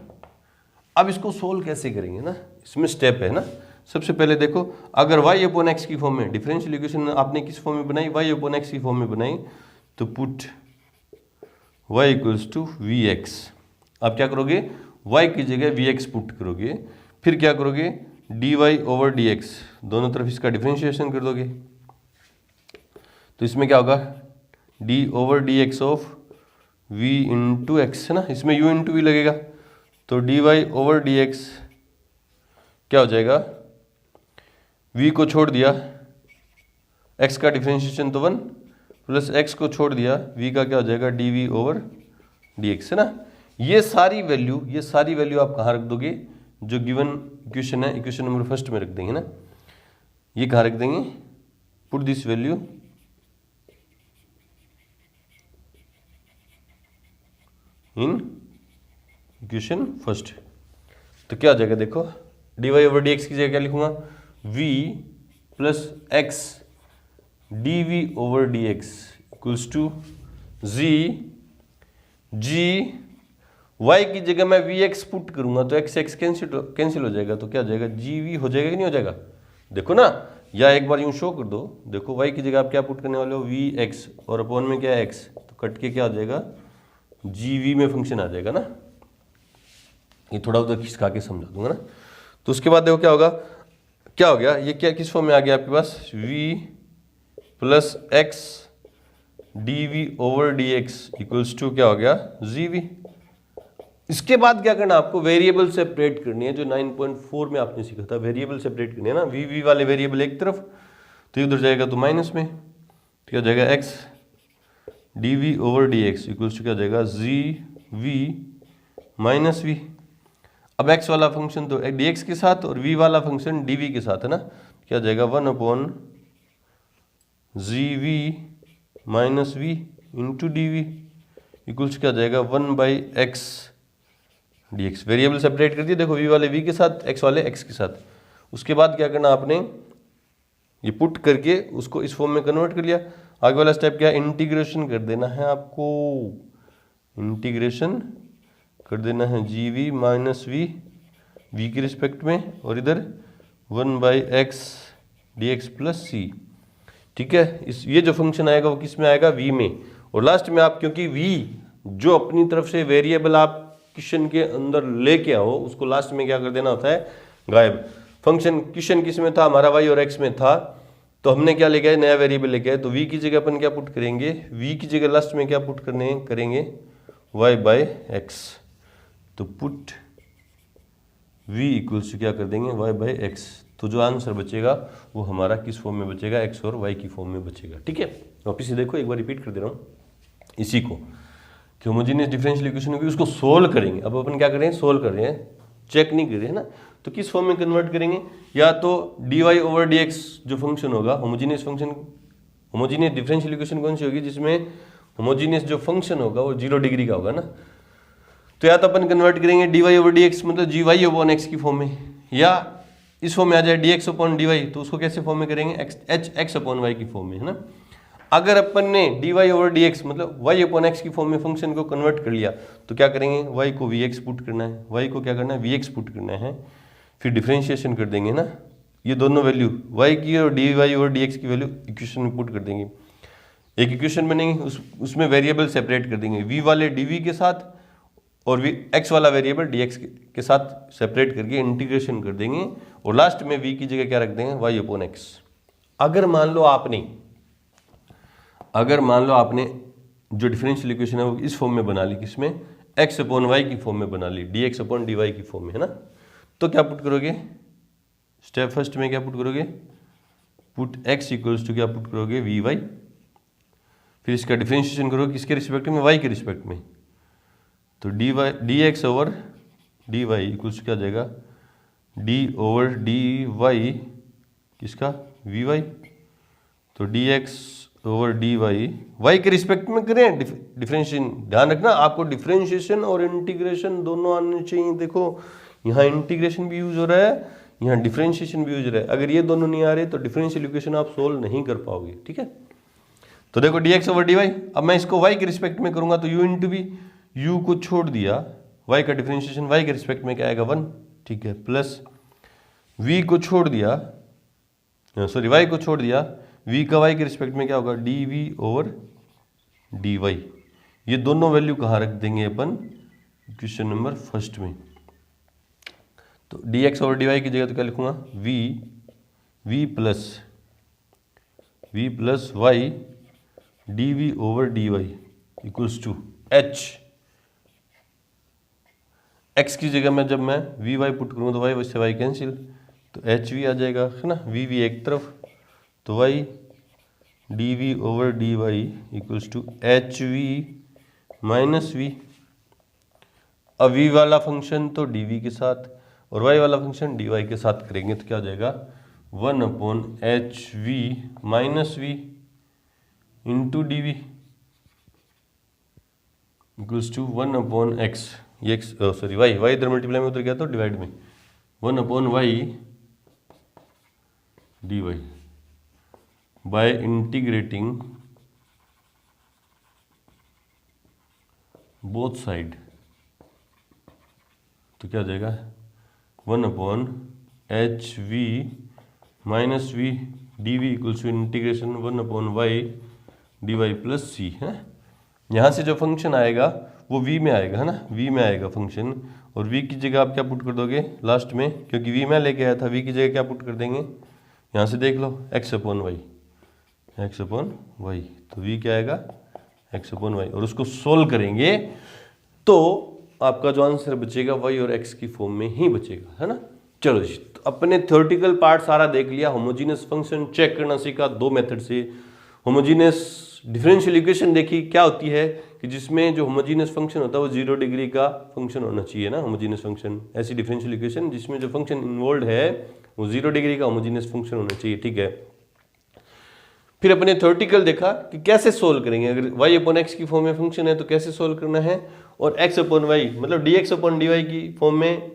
अब इसको सोल्व कैसे करेंगे ना, इसमें स्टेप है ना, सबसे पहले देखो, अगर y अपॉन एक्स की फॉर्म में, डिफरेंशियल इक्वेशन आपने किस फॉर्म में बनाई, y अपॉन एक्स की फॉर्म में बनाई, तो put y equals to v x. आप क्या करोगे, y की जगह वी एक्स पुट करोगे, फिर क्या करोगे, dy ओवर डी एक्स, दोनों तरफ इसका डिफरेंशिएशन कर दोगे। तो इसमें क्या होगा, d over d x of v into x, है ना, इसमें u इंटू वी लगेगा, तो dy ओवर डी एक्स क्या हो जाएगा, v को छोड़ दिया, x का डिफरेंशिएशन तो 1 प्लस x को छोड़ दिया, v का क्या हो जाएगा, dv ओवर dx, है ना। ये सारी वैल्यू आप कहाँ रख दोगे, जो गिवन इक्वेशन है, इक्वेशन नंबर फर्स्ट में रख देंगे ना। ये कहाँ रख देंगे, put this value in equation first. तो क्या हो जाएगा, देखो dy ओवर dx की जगह क्या लिखूंगा, v plus x dv over dx equals to g y की जगह मैं vx पुट करूंगा तो x x कैंसिल हो जाएगा, तो क्या हो जाएगा, gv हो जाएगा कि नहीं हो जाएगा, देखो ना, या एक बार यूं शो कर दो, देखो y की जगह आप क्या पुट करने वाले हो, vx, और अपॉन में क्या है x, तो कट के क्या हो जाएगा, gv में फंक्शन आ जाएगा ना। ये थोड़ा उधर खिसका के समझा दूंगा ना। तो उसके बाद देखो क्या होगा, क्या हो गया, ये क्या किस फॉर्म में आ गया आपके पास, v plus x dv over dx equals to क्या हो गया, gv। इसके बाद क्या करना, आपको वेरिएबल सेपरेट करनी है, जो 9.4 में आपने सीखा था, वेरिएबल सेपरेट करनी है ना, v वाले वेरिएबल एक तरफ, तो उधर जाएगा तो माइनस में, तो क्या हो जाएगा, x dv over dx equals to क्या हो जाएगा, gv माइनस v। अब x वाला फंक्शन तो dx के साथ और v वाला फंक्शन dv के साथ है ना, क्या हो जाएगा, 1 upon gv minus v into dv equals क्या हो जाएगा, 1 by x dx। Variable separate कर दिए, देखो v वाले v के साथ, x वाले x के साथ। उसके बाद क्या करना आपने, ये पुट करके उसको इस फॉर्म में कन्वर्ट कर लिया। आगे वाला स्टेप क्या, इंटीग्रेशन कर देना है आपको, इंटीग्रेशन कर देना है gv माइनस v के रिस्पेक्ट में, और इधर 1 by x dx plus c, ठीक है। ये जो फंक्शन आएगा वो किस में आएगा, v में, और लास्ट में आप, क्योंकि v जो अपनी तरफ से वेरिएबल आप क्वेश्चन के अंदर लेके आओ, उसको लास्ट में क्या कर देना होता है, गायब। फंक्शन क्वेश्चन किस में था हमारा, y और x में था, तो हमने क्या लेके आए, नया वेरिएबल लेके आए, तो v की जगह अपन क्या पुट करेंगे, v की जगह लास्ट में क्या पुट करेंगे, y बाई एक्स। तो पुट v इक्वल्स टू क्या कर देंगे, y बाई एक्स। तो जो आंसर बचेगा वो हमारा किस फॉर्म में बचेगा, x और y की फॉर्म में बचेगा, ठीक है। वापिस देखो, एक बार रिपीट कर दे रहा हूँ इसी को, कि होमोजेनियस डिफरेंशियल इक्वेशन होगी, उसको सोल्व करेंगे। अब अपन क्या कर रहे हैं, सोल्व कर रहे हैं, चेक नहीं कर रहे हैं ना। तो किस फॉर्म में कन्वर्ट करेंगे, या तो dy ओवर dx जो फंक्शन होगा, homogeneous function, homogeneous differential equation कौन सी होगी, जिसमें होमोजेनियस जो फंक्शन होगा वो 0 डिग्री का होगा ना, तो या तो अपन कन्वर्ट करेंगे dy ओवर dx मतलब gy अपॉन x की फॉर्म में, या इस फॉर्म में आ जाए dx अपॉन dy, तो उसको कैसे फॉर्म में करेंगे, x अपॉन y की फॉर्म में, है ना। अगर अपन ने dy ओवर dx मतलब y अपॉन x की फॉर्म में फंक्शन को कन्वर्ट कर लिया, तो क्या करेंगे, y को vx पुट करना है, y को क्या करना है, vx पुट करना है, फिर डिफरेंशिएशन कर देंगे ना, ये दोनों वैल्यू y की और dy ओवर dx की वैल्यू इक्वेशन में पुट कर देंगे, एक इक्वेशन बनेंगे, उसमें वेरिएबल सेपरेट कर देंगे, v वाले dv के साथ और x वाला वेरिएबल dx के साथ सेपरेट करके इंटीग्रेशन कर देंगे, और लास्ट में v की जगह क्या रख देंगे, y अपॉन x। अगर मान लो आपने जो डिफरेंशियल इक्वेशन है वो इस फॉर्म में बना ली, किसमें, x अपॉन y की फॉर्म में बना ली, dx अपॉन dy की फॉर्म में, है ना। तो क्या पुट करोगे, स्टेप फर्स्ट में क्या पुट करोगे, पुट x इक्वल्स टू क्या पुट करोगे, vy, फिर इसका डिफरेंशिएशन करोगे किसके रिस्पेक्ट में, y के रिस्पेक्ट में, तो dx ओवर dy इक्वल्स क्या जाएगा, d ओवर dy किसका, vy, तो dx ओवर dy y के रिस्पेक्ट में करें डिफरेंशिएशन। ध्यान रखना, आपको डिफरेंशिएशन और इंटीग्रेशन दोनों आने चाहिए। देखो यहाँ इंटीग्रेशन भी यूज हो रहा है, यहाँ डिफरेंशिएशन भी यूज हो रहा है। अगर ये दोनों नहीं आ रहे तो डिफरेंशियल इक्वेशन आप सोल्व नहीं कर पाओगे, ठीक है। तो देखो dx ओवर dy, अब मैं इसको y के रिस्पेक्ट में करूंगा तो u इंटू v, u को छोड़ दिया, y का डिफरेंशिएशन y के रिस्पेक्ट में क्या आएगा, 1, ठीक है, प्लस v को छोड़ दिया, सॉरी y को छोड़ दिया, v का y के रिस्पेक्ट में क्या होगा, dv ओवर dy। ये दोनों वैल्यू कहाँ रख देंगे अपन, क्वेश्चन नंबर फर्स्ट में। तो dx ओवर dy की जगह तो क्या लिखूंगा, v plus y dv over dy equals to h। x की जगह में जब मैं vy पुट करूँगा तो y वैसे y कैंसिल, तो hv आ जाएगा, है ना, v एक तरफ, तो y dv over dy equals to hv minus v। अब v वाला फंक्शन तो dv के साथ और y वाला फंक्शन dy के साथ करेंगे तो क्या हो जाएगा, 1/hv minus v into d equals to 1/x, ये x सॉरी y इधर मल्टीप्लाई में उधर गया तो डिवाइड में 1/y dy by integrating both side. तो क्या हो जाएगा, 1/hv minus v dv equals to integration 1/y dy plus c है। यहाँ से जो फंक्शन आएगा वो v में आएगा, है ना, v में आएगा फंक्शन, और v की जगह आप क्या पुट कर दोगे लास्ट में, क्योंकि v में लेके आया था, v की जगह क्या पुट कर देंगे, यहाँ से देख लो x/y, तो v क्या आएगा x/y, और उसको सोल्व करेंगे तो आपका जो आंसर बचेगा y और x की फॉर्म में ही बचेगा, है ना। चलो जी, तो अपने थ्योरेटिकल पार्ट सारा देख लिया, होमोजीनियस फंक्शन चेक करना सीखा दो मेथड से। होमोजीनियस डिफरेंशियल इक्वेशन देखी क्या होती है कि जिसमें जो होमोजीनियस फंक्शन होता है वो 0 डिग्री का फंक्शन होना चाहिए ना, होमोजीनियस फंक्शन, ऐसी डिफरेंशियल इक्वेशन जिसमें जो फंक्शन इन्वॉल्व है वो 0 डिग्री का होमोजीनियस फंक्शन होना चाहिए, ठीक है। फिर अपने थ्योरेटिकल देखा कि कैसे सोल्व करेंगे, अगर y/x की फॉर्म में फंक्शन है तो कैसे सोल्व करना है, और x/y मतलब dx/dy की फॉर्म में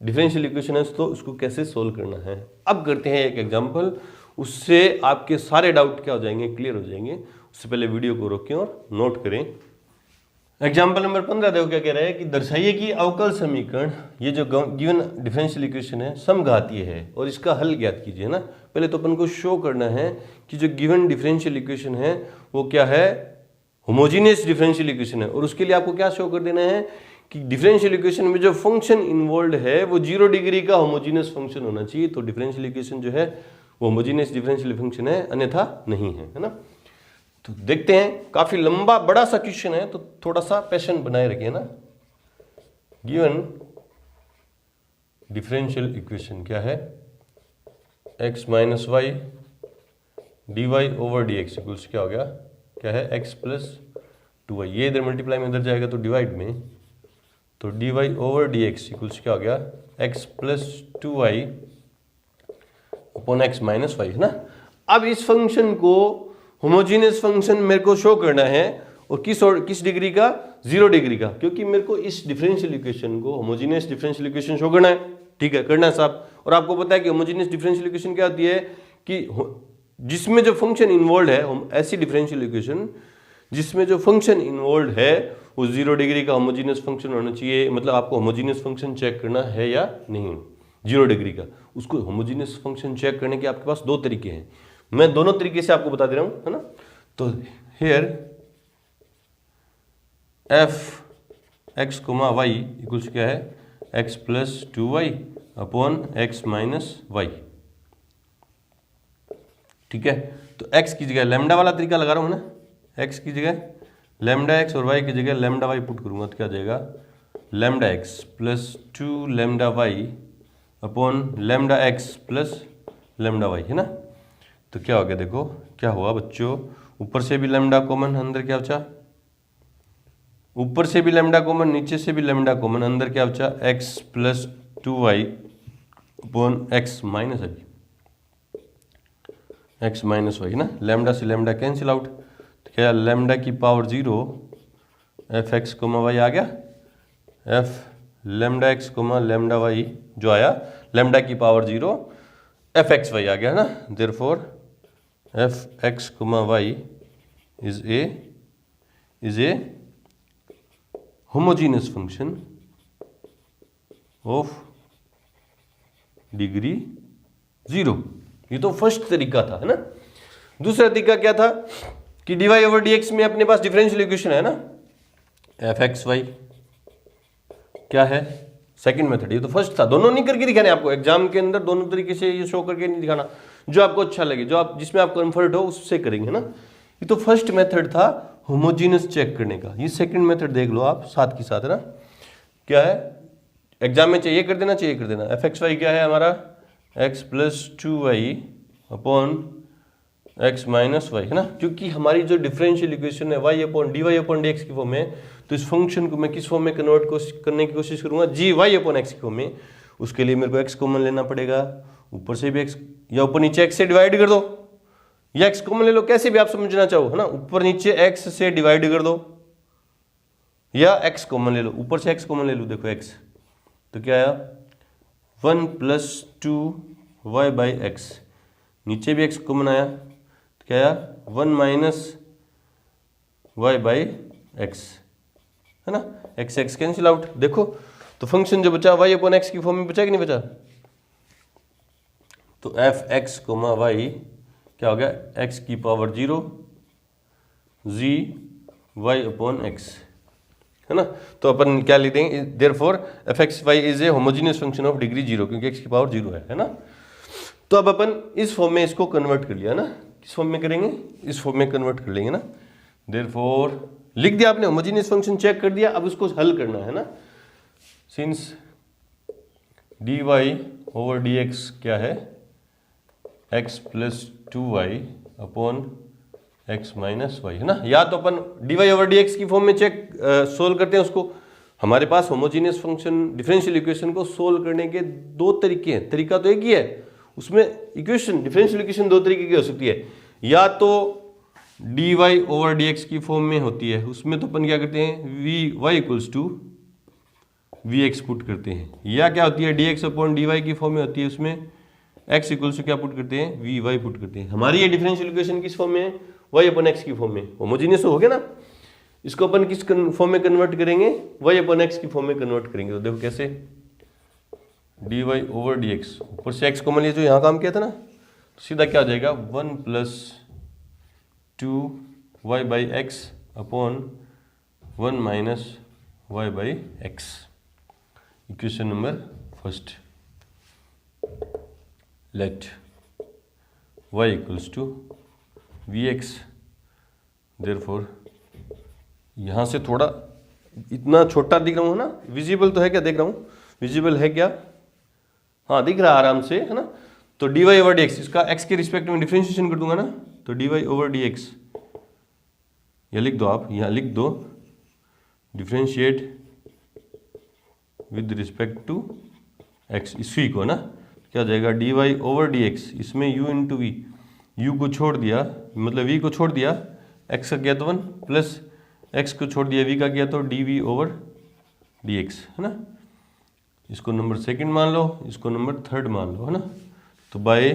डिफरेंशियल इक्वेशन है तो उसको कैसे सोल्व करना है। अब करते हैं एक एग्जांपल, उससे आपके सारे डाउट क्या हो जाएंगे, क्लियर हो जाएंगे। उससे पहले वीडियो को रोकें और नोट करें। एग्जाम्पल नंबर 15 देखो क्या कह रहा है कि दर्शाइए कि अवकल समीकरण, ये जो गिवन डिफरेंशियल इक्वेशन है समघातीय है और इसका हल ज्ञात कीजिए ना। पहले तो अपन को शो करना है कि जो गिवन डिफरेंशियल इक्वेशन है वो क्या है, होमोजीनियस डिफरेंशियल इक्वेशन है, और उसके लिए आपको क्या शो कर देना है कि डिफरेंशियल इक्वेशन में जो फंक्शन इन्वॉल्व है वो 0 डिग्री का होमोजीनियस फंक्शन होना चाहिए। तो डिफरेंशियल इक्वेशन जो है वो होमोजीनियस डिफरेंशियल फंक्शन है, अन्यथा नहीं है ना। तो देखते हैं, काफी लंबा बड़ा सा क्वेश्चन है तो थोड़ा सा पैशन बनाए रखिए ना। गिवन डिफरेंशियल इक्वेशन क्या है, x minus y d y over d x equals क्या हो गया, क्या है x प्लस 2y, ये इधर मल्टीप्लाई में इधर जाएगा तो डिवाइड में, तो dy over d x equals क्या हो गया x plus 2y upon x minus y, है ना। अब इस फंक्शन को होमोजीनियस फंक्शन मेरे को शो करना है, और किस डिग्री का, 0 डिग्री का, क्योंकि मेरे को इस डिफरेंशियल इक्वेशन को होमोजीनियस डिफरेंशियल इक्वेशन शो करना है, ठीक है, करना है साहब। और आपको पता है कि होमोजीनियस डिफरेंशियल इक्वेशन क्या होती है कि जिसमें जो फंक्शन इन्वॉल्व है, ऐसी डिफरेंशियल इक्वेशन जिसमें जो फंक्शन इन्वॉल्व है वो 0 डिग्री का होमोजीनियस फंक्शन होना चाहिए। मतलब आपको होमोजीनियस फंक्शन चेक करना है या नहीं 0 डिग्री का, उसको होमोजीनियस फंक्शन चेक करने के आपके पास दो तरीके हैं, मैं दोनों तरीके से आपको बता दे रहा हूं, है ना। तो here f x, y equals क्या है x plus 2y upon x minus y, ठीक है। तो x की जगह लैम्डा वाला तरीका लगा रहा हूं ना, x की जगह लैम्डा x और y की जगह लैम्डा y पुट करूंगा तो क्या जाएगा lambda x plus 2 lambda y upon lambda x plus lambda y, है ना। तो क्या हो गया, देखो क्या हुआ बच्चों, ऊपर से भी लैम्डा कॉमन, अंदर क्या बचा, ऊपर से भी लैम्डा कॉमन, नीचे से भी लैम्डा कॉमन, अंदर क्या बचा x plus 2y upon x minus x minus Y, ना। लैम्डा से लैम्डा कैंसिल आउट, तो क्या लैम्डा की power 0 F x comma Y आ गया, F lambda x comma lambda Y जो आया, लैम्डा की पावर 0 एफ एक्स वाई आ गया, है ना। Therefore F x comma Y is a homogeneous function of degree 0। ये तो फर्स्ट तरीका था, है ना। दूसरा तरीका क्या था कि dy ओवर dx में अपने पास डिफरेंशियल इक्वेशन है ना, fxy क्या है, सेकंड मेथड। ये तो फर्स्ट था, दोनों नहीं करके दिखाने आपको एग्जाम के अंदर, दोनों तरीके से ये शो करके नहीं दिखाना, जो आपको अच्छा लगे, जो आप जिसमें आप कंफर्ट हो उससे करेंगे ना। ये तो फर्स्ट मेथड था होमोजीनियस चेक करने का। ये सेकंड मेथड देख लो आप साथ के साथ, है ना। क्या है, एग्जाम में चाहिए कर देना, चाहिए कर देना। fxy क्या है हमारा, x plus 2y upon x minus y, है ना। क्योंकि हमारी जो डिफरेंशियल इक्वेशन है y upon dy upon dx की फॉर्म में, तो इस फंक्शन को मैं किस फॉर्म में कन्वर्ट करने की कोशिश करूंगा, gy अपॉन x की फॉर्म में। उसके लिए मेरे को x कॉमन लेना पड़ेगा, ऊपर से भी x या ऊपर नीचे x से डिवाइड कर दो, या x कॉमन ले लो, कैसे भी आप समझना चाहो, है ना। ऊपर नीचे x से डिवाइड कर दो या x कॉमन ले लो, ऊपर से x कॉमन ले लो, देखो x तो क्या आया 1 प्लस 2y बाई एक्स, नीचे भी x कॉमन आया तो क्या आया 1 माइनस y बाई एक्स, है ना। x x कैंसिल आउट, देखो तो फंक्शन जो बचा y अपॉन एक्स की फॉर्म में बचा कि नहीं बचा। तो एफ एक्स कोमा वाई क्या हो गया, x की power 0 g y upon x, है ना। तो अपन क्या लिख देंगे, therefore F x y is a homogeneous function of degree 0, क्योंकि x की पावर 0 है ना। तो अब अपन इस फॉर्म में इसको कन्वर्ट कर लिया ना, किस फॉर्म में करेंगे, इस फॉर्म में कन्वर्ट कर लेंगे ना। देयरफॉर लिख दिया आपने, होमोजेनियस फंक्शन चेक कर दिया, अब उसको हल करना है ना। सिंस dy ओवर dx क्या है, x plus 2y upon x minus y, है ना। या तो अपन dy ओवर dx की फॉर्म में चेक सोल्व करते हैं उसको। हमारे पास होमोजेनियस फंक्शन डिफरेंशियल इक्वेशन को सोल्व करने के दो तरीके हैं, तरीका तो एक ही है, उसमें इक्वेशन डिफरेंशियल इक्वेशन दो तरीके की हो सकती है। या तो dy ओवर dx की फॉर्म में होती है, उसमें तो अपन क्या करते हैं vy equals to vx put करते हैं, या क्या होती है dx अपॉन dy की फॉर्म में होती है, उसमें x इक्वल्स टू क्या पुट करते हैं vy पुट करते हैं। हमारी ये डिफरेंशियल इक्वेशन किस फॉर्म में है, y अपॉन x की फॉर्म में, होमोजेनियस हो गया ना। इसको अपन किस फॉर्म में कन्वर्ट करेंगे, y अपॉन x की फॉर्म में कन्वर्ट करेंगे। तो देखो कैसे, dy ओवर dx, ऊपर से x कॉमन लिया जो यहाँ काम किया था ना, तो सीधा क्या हो जाएगा 1 plus 2y by x upon 1 minus y by x. Equation number first, let y equals to vx, therefore यहाँ से थोड़ा इतना छोटा दिख रहा हूँ ना, विजिबल तो है क्या, देख रहा हूँ विजिबल है क्या, हाँ दिख रहा है आराम से, है ना। तो dy ओवर dx, इसका x के रिस्पेक्ट में डिफरेंशिएशन कर दूंगा ना, तो dy ओवर dx, ये लिख दो आप, यहाँ लिख दो differentiate with respect to x, इसी को ना, क्या हो जाएगा dy ओवर dx, इसमें u इंटू वी, u को छोड़ दिया मतलब v को छोड़ दिया, x का किया तो 1 प्लस x को छोड़ दिया v का किया तो dv ओवर dx, है ना। इसको नंबर सेकंड मान लो, इसको नंबर थर्ड मान लो, है ना। तो बाय,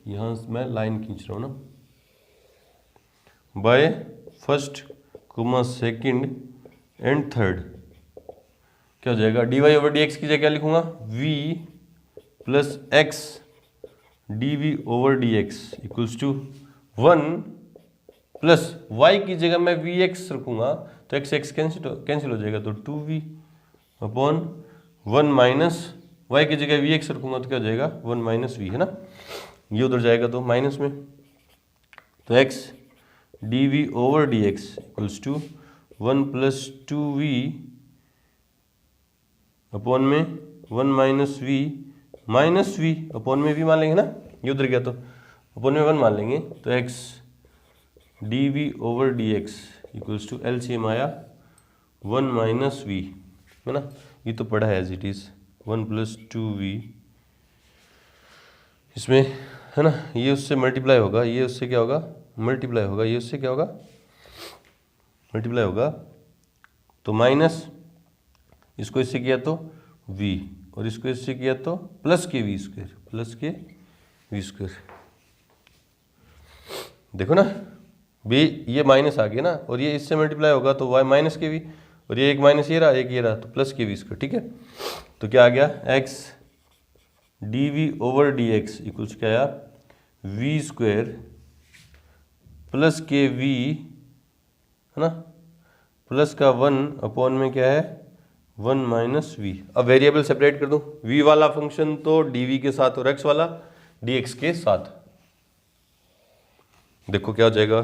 यहाँ मैं लाइन खींच रहा हूँ ना, by first comma second and third क्या हो जाएगा, dy ओवर dx की जगह क्या लिखूंगा v plus x dv over dx equals to 1 plus y की जगह मैं vx रखूंगा तो x x कैंसिल हो जाएगा, तो 2v अपॉन 1 माइनस y की जगह vx रखूंगा तो क्या हो जाएगा 1 माइनस v, है ना। ये उधर जाएगा तो माइनस में, तो x dv over dx equals to 1 plus 2v upon में 1 माइनस v अपॉन में v मान लेंगे ना, ये उधर गया तो अपॉन में 1 मान लेंगे, तो x dv over dx equals to LCM आया 1 माइनस v, है ना। ये तो पढ़ा है as it is 1 plus 2v, इसमें है ना, ये उससे मल्टीप्लाई होगा, ये उससे क्या होगा मल्टीप्लाई होगा, ये उससे क्या होगा मल्टीप्लाई होगा, तो माइनस इसको इससे किया तो v और इसको इससे किया तो प्लस के वी स्क्वायर, प्लस के वी स्क्वायर। देखो ना बी, ये माइनस आ गया ना, और ये इससे मल्टीप्लाई होगा तो y माइनस के वी, और ये एक माइनस ये रहा एक ये रहा, तो प्लस के वी स्क्वायर, ठीक है। तो क्या आ गया x d v over d x equals क्या आया, वी स्क्वायर प्लस के वी, है ना, प्लस का 1 में क्या है 1 माइनस वी। अब वेरिएबल सेपरेट कर दूं, वी वाला फंक्शन तो डी वी के साथ और एक्स वाला डी एक्स के साथ। देखो क्या हो जाएगा,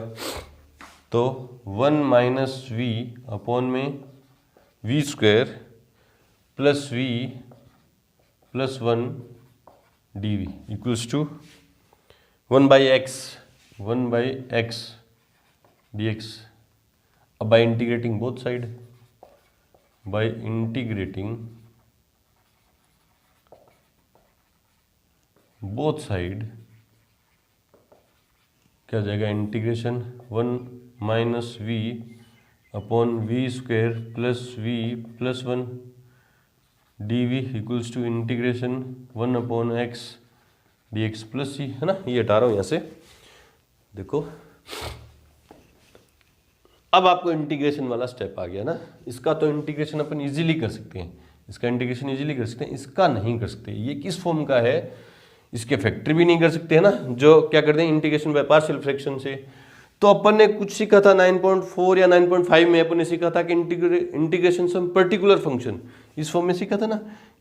तो 1 माइनस वी में V square plus we plus 1 D V equals to 1 by X D X. अब by integrating both side, by integrating both side क्या हो जाएगा, integration 1 minus we upon we square plus 1 D V equals to integration 1 upon X D X plus C, है ना। ये हटा रहा हूँ यहाँ से। देखो अब आपको इंटीग्रेशन वाला स्टेप आ गया ना। इसका तो इंटीग्रेशन अपन इजीली कर सकते हैं, इसका इंटीग्रेशन इजीली कर सकते हैं, इसका नहीं कर सकते। ये किस फॉर्म का है, इसके फैक्टर भी नहीं कर सकते, है ना, जो क्या करते हैं इंटीग्रेशन बाय पार्शियल फ्रैक्शन से। तो अपन ने कुछ सीखा था 9.4 या 9.5 में अपन ने सीखा था कि इंटीग्रेशन सम पर्टिकुलर फंक्शन, इस फॉर्म में सीखा था ना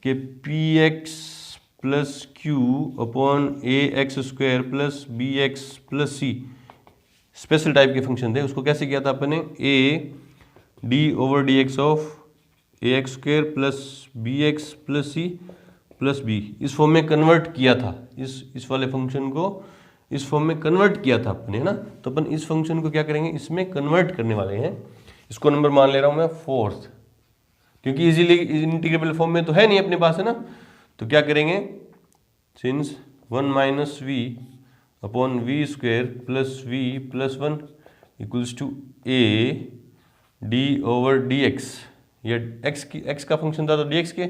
कि p x plus q upon a x square plus b x plus c, special type के फंक्शन थे। उसको कैसे किया था अपन ने, a d over d x of a x square plus b x plus c plus b, इस form में कन्वर्ट किया था। इस वाले फंक्शन को इस फॉर्म में कन्वर्ट किया था अपने, है ना। तो अपन इस फंक्शन को क्या करेंगे, इसमें कन्वर्ट करने वाले हैं। इसको नंबर मान ले रहा हूं मैं 4th, क्योंकि इजीली इंटीग्रेबल फॉर्म में तो है नहीं अपने पास, है ना। तो क्या करेंगे, since 1 minus we upon we square plus we plus 1 equals to a d over d x, ये एक्स का फंक्शन था तो डी एक्स के,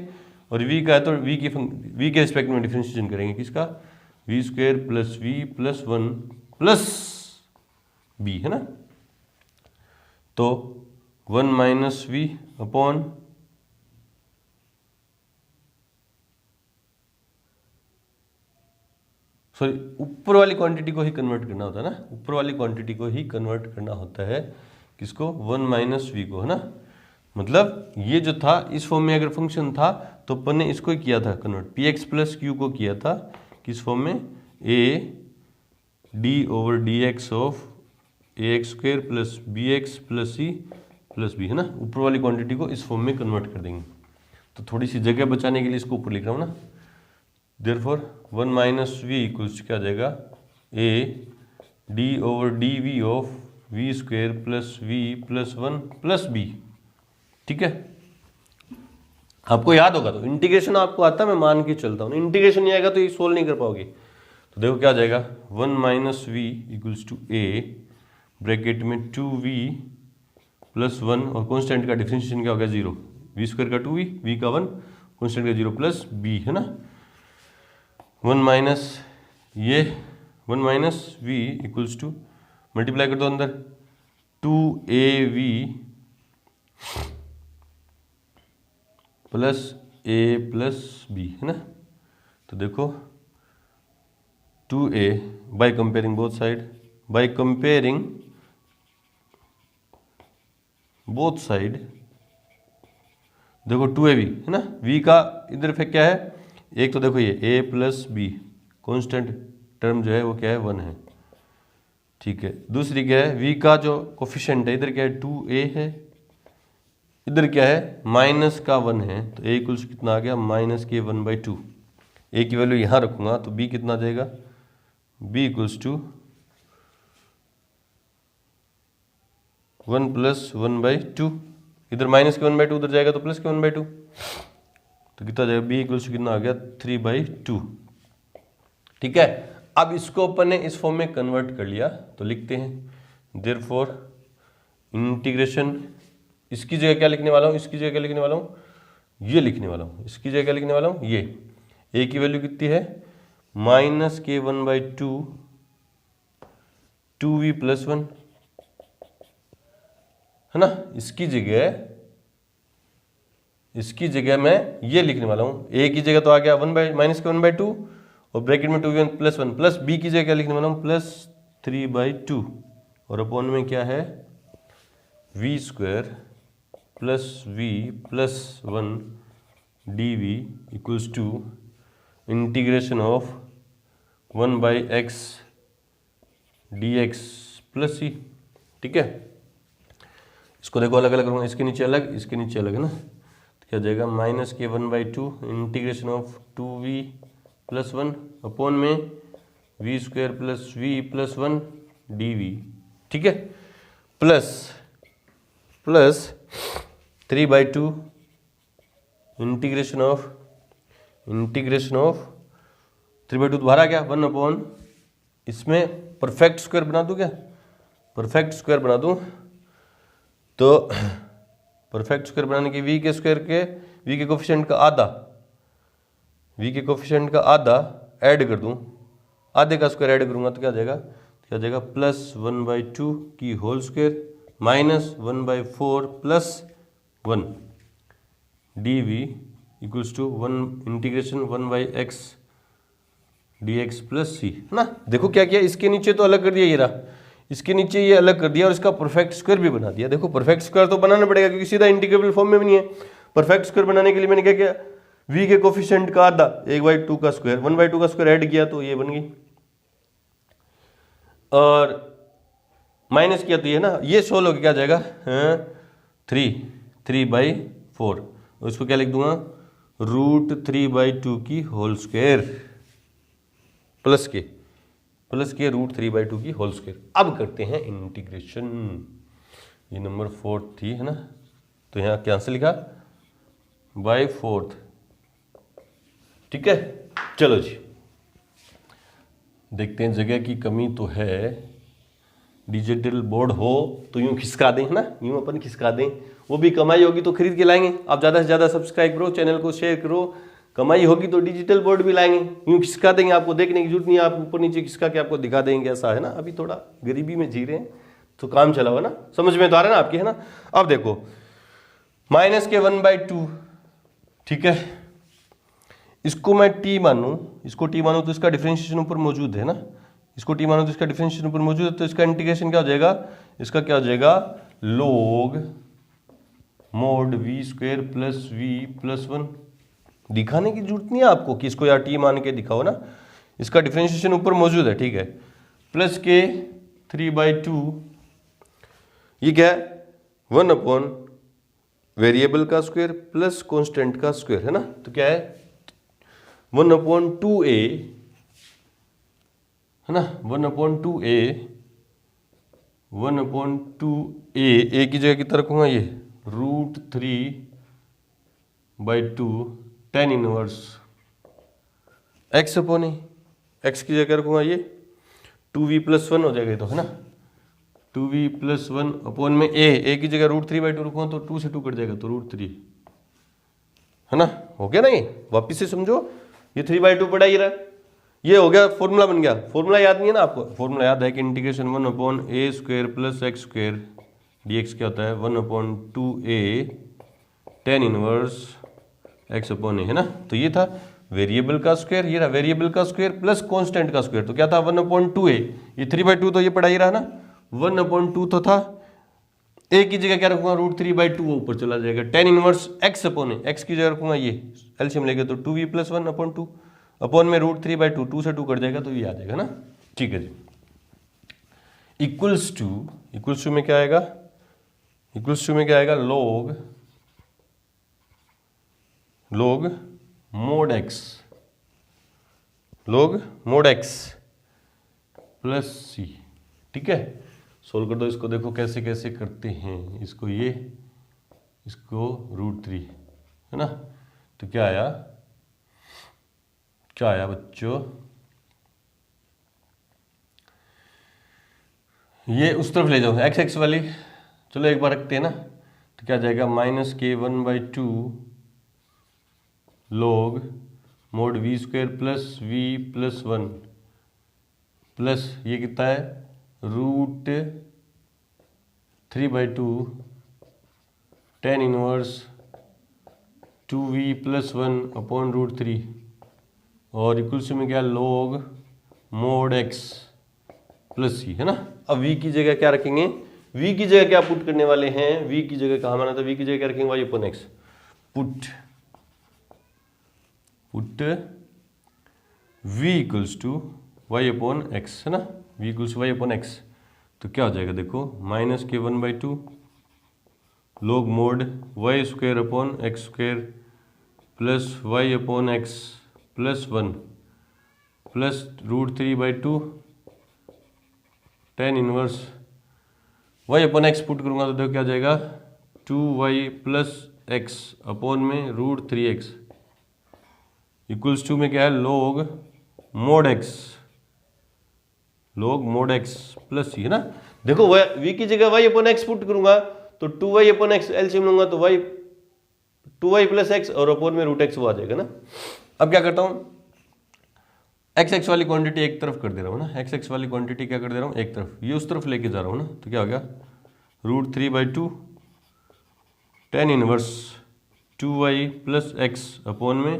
और v का है तो v के रिस्पेक्ट में डिफरेंशिएशन करेंगे किसका, v square plus we plus 1 plus b, है ना। तो 1 माइनस वी अपॉन सॉरी ऊपर वाली क्वांटिटी को ही कन्वर्ट करना होता है ना, ऊपर वाली क्वांटिटी को ही कन्वर्ट करना होता है किसको, 1 माइनस वी को, है ना। मतलब ये जो था इस फॉर्म में अगर फंक्शन था तो अपन ने इसको ही किया था convert, p x plus q को किया था किस फॉर्म में, a d over d x of a x square plus b x plus c plus b, है ना। ऊपर वाली क्वांटिटी को इस फॉर्म में कन्वर्ट कर देंगे। तो थोड़ी सी जगह बचाने के लिए इसको ऊपर लिख रहा हूँ ना। देयरफॉर 1 माइनस वी इक्वल्स क्या आ जाएगा, a d over d v of v square plus we plus 1 plus b, ठीक है। आपको याद होगा तो इंटीग्रेशन आपको आता है, मैं मान के चलता हूँ। इंटीग्रेशन नहीं आएगा तो ये सोल्व नहीं कर पाओगे। तो देखो क्या आ जाएगा, 1 minus v equals to a bracket में 2v प्लस 1 और कॉन्स्टेंट का डिफरेंशिएशन क्या हो गया 0, वी स्क्वायर का 2v, v का 1, कॉन्स्टेंट का 0 प्लस b, है ना। 1 माइनस ये 1 minus v equals to multiply कर दो अंदर 2av plus a plus b, है ना। तो देखो 2a by comparing both side, by comparing both side देखो 2ab, है ना। v का इधर इफेक्ट क्या है, एक तो देखो ये a plus b constant term जो है वो क्या है 1 है, ठीक है। दूसरी क्या है, v का जो कोफिशिएंट है इधर क्या है 2a है, इधर क्या है माइनस का 1 है। तो a इक्वल्स कितना आ गया माइनस के 1/2। a की वैल्यू यहाँ रखूंगा तो b कितना आ जाएगा, b इक्वल्स टू 1 प्लस 1/2। इधर माइनस के 1/2 उधर जाएगा तो प्लस के 1/2, तो कितना जाएगा b इक्वल्स टू कितना आ गया 3/2, ठीक है। अब इसको अपन ने इस फॉर्म में कन्वर्ट कर लिया तो लिखते हैं देयरफॉर इंटीग्रेशन, इसकी जगह क्या लिखने वाला हूँ, इसकी जगह क्या लिखने वाला हूँ, ये लिखने वाला हूँ। इसकी जगह क्या लिखने वाला हूँ, ये a की वैल्यू कितनी है माइनस के 1/2 2v प्लस 1, है ना। इसकी जगह इसकी जगह मैं ये लिखने वाला हूँ, ए की जगह तो आ गया वन बाई माइनस के 1/2 और ब्रैकेट में 2v1 + 1 प्लस बी की जगह क्या लिखने वाला हूँ +3/2 और अपॉन में क्या है v² + v + 1 dv = integration of 1/x dx + c। ठीक है, इसको देखो अलग अलग करूँगा, इसके नीचे अलग, इसके नीचे अलग, है ना। तो क्या जाएगा -k1/2 integration of 2v + 1 upon में v² + v + 1 dv। ठीक है, प्लस 3/2 इंटीग्रेशन ऑफ 3/2 तो बाहर आ गया 1 अपॉन, इसमें परफेक्ट स्क्वायर बना दूं क्या, परफेक्ट स्क्वायर बना दूं तो परफेक्ट स्क्वायर बनाने के v के कोफिशिएंट का आधा ऐड कर दूं, आधे का स्क्वायर ऐड करूंगा तो क्या जाएगा +1/2 की whole square -1/4 + 1 dv = 1 integration 1/x dx + c, है ना। देखो क्या किया, इसके नीचे तो अलग कर दिया, ये रहा, इसके नीचे ये अलग कर दिया और इसका परफेक्ट स्क्वायर भी बना दिया। देखो परफेक्ट स्क्वायर तो बनाना पड़ेगा क्योंकि सीधा इंटीग्रेबल फॉर्म में भी नहीं है। परफेक्ट स्क्वायर बनाने के लिए मैंने क्या किया, v के कोफिशिएंट का आधा 1/2 का स्क्वायर 1/2 का स्क्वायर ऐड किया तो ये बन गई, और माइनस किया तो ये ना, ये सोल्व होकर क्या जाएगा 3/4 और इसको क्या लिख दूंगा √3/2 की होल स्क्वायर प्लस के √3/2 की होल स्क्वायर। अब करते हैं इंटीग्रेशन, ये नंबर 4 थी, है ना, तो यहाँ क्या से लिखा /4। ठीक है, चलो जी देखते हैं, जगह की कमी तो है, डिजिटल बोर्ड हो तो यूं खिसका दें, है ना, यूं अपन खिसका दें, वो भी कमाई होगी तो खरीद के लाएंगे। आप ज़्यादा से ज़्यादा सब्सक्राइब करो, चैनल को शेयर करो, कमाई होगी तो डिजिटल बोर्ड भी लाएंगे, यूं खिसका देंगे, आपको देखने की जरूरत नहीं है, आप ऊपर नीचे खिसका के आपको दिखा देंगे, ऐसा है ना। अभी थोड़ा गरीबी में जी रहे हैं तो काम चला हुआ ना, समझ में तो आ रहा है ना आपके, है ना। अब देखो -k1/2, ठीक है, इसको मैं t मानूं, तो इसका डिफरेंशिएशन ऊपर मौजूद है ना, इसको t मानो तो इसका डिफरेंशिएशन ऊपर मौजूद है, तो इसका इंटीग्रेशन क्या हो जाएगा, इसका क्या हो जाएगा log mod v² + v + 1। दिखाने की जरूरत नहीं है आपको कि इसको यार t मान के दिखाओ ना, इसका डिफरेंशिएशन ऊपर मौजूद है, ठीक है, प्लस के 3/2, ये क्या है 1 अपॉन वेरिएबल का स्क्वायर प्लस कांस्टेंट का स्क्वायर, है ना। तो क्या है 1/2a, है ना, 1/2a, 1/2a, a की जगह कितना रखूंगा ये √3/2 tan इनवर्स x अपॉन ए, x की जगह रखूंगा ये 2v + 1 हो जाएगा तो, है ना, 2v + 1 अपॉन में a की जगह √3/2 रखूंगा तो 2 से 2 कट जाएगा तो √3, है ना, हो गया ना। ये वापिस से समझो, ये 3/2 पड़ा ही रहा, ये हो गया, फॉर्मूला बन गया। फॉर्मूला याद नहीं है ना आपको, फॉर्मूला याद है कि इंटीग्रेशन 1/a² + x² dx क्या होता है 1/2a tan inverse x upon a, है ना। तो ये था वेरिएबल का स्क्वायर, ये रहा वेरिएबल का स्क्वायर प्लस कांस्टेंट का स्क्वायर, तो क्या था 1/2a, ये 3/2 तो ये पड़ा ही रहा ना, 1/2 तो था, a की जगह क्या रखूंगा √3/2 वो ऊपर चला जाएगा, tan इनवर्स x अपॉन ए, x की जगह रखूंगा ये एलसीएम लेके तो 2v + 1/2 अपॉन में √3/2, 2 से 2 कट जाएगा तो ये आ जाएगा ना। ठीक है जी, इक्वल्स टू में क्या आएगा, log mod x plus c। ठीक है, सोल्व कर दो इसको, देखो कैसे कैसे करते हैं इसको, ये इसको √3, है ना। तो क्या आया बच्चों, ये उस तरफ ले जाओ x वाली, चलो एक बार रखते हैं ना, तो क्या जाएगा -k1/2 log mod v² + v + 1 plus ये कितना है √3/2 tan इनवर्स 2v+1/√3 और इक्वल टू में क्या log mod x plus c, है ना। अब v की जगह क्या रखेंगे, v की जगह क्या पुट करने वाले हैं, v की जगह कहाँ माना था, v की जगह क्या रखेंगे, y/x put v equals to y/x, है ना, v इक्वल्स टू y/x। तो क्या हो जाएगा देखो, -k1/2 log mod y² plus y/x plus 1 plus √3/2 tan inverse y/x put करूंगा तो देखो क्या जाएगा, 2y+x अपॉन में √3x इक्वल्स टू में क्या है, log mod x plus c, है ना। देखो v की जगह y/x पुट करूंगा तो 2y/x एलसीएम लूंगा तो 2y+x और अपॉन में √x वो आ जाएगा ना। अब क्या करता हूं, x वाली क्वांटिटी एक तरफ कर दे रहा हूँ ना, x वाली क्वांटिटी क्या कर दे रहा हूँ एक तरफ, ये उस तरफ लेके जा रहा हूँ ना। तो क्या हो गया, √3/2 tan इनवर्स 2y+x अपॉन में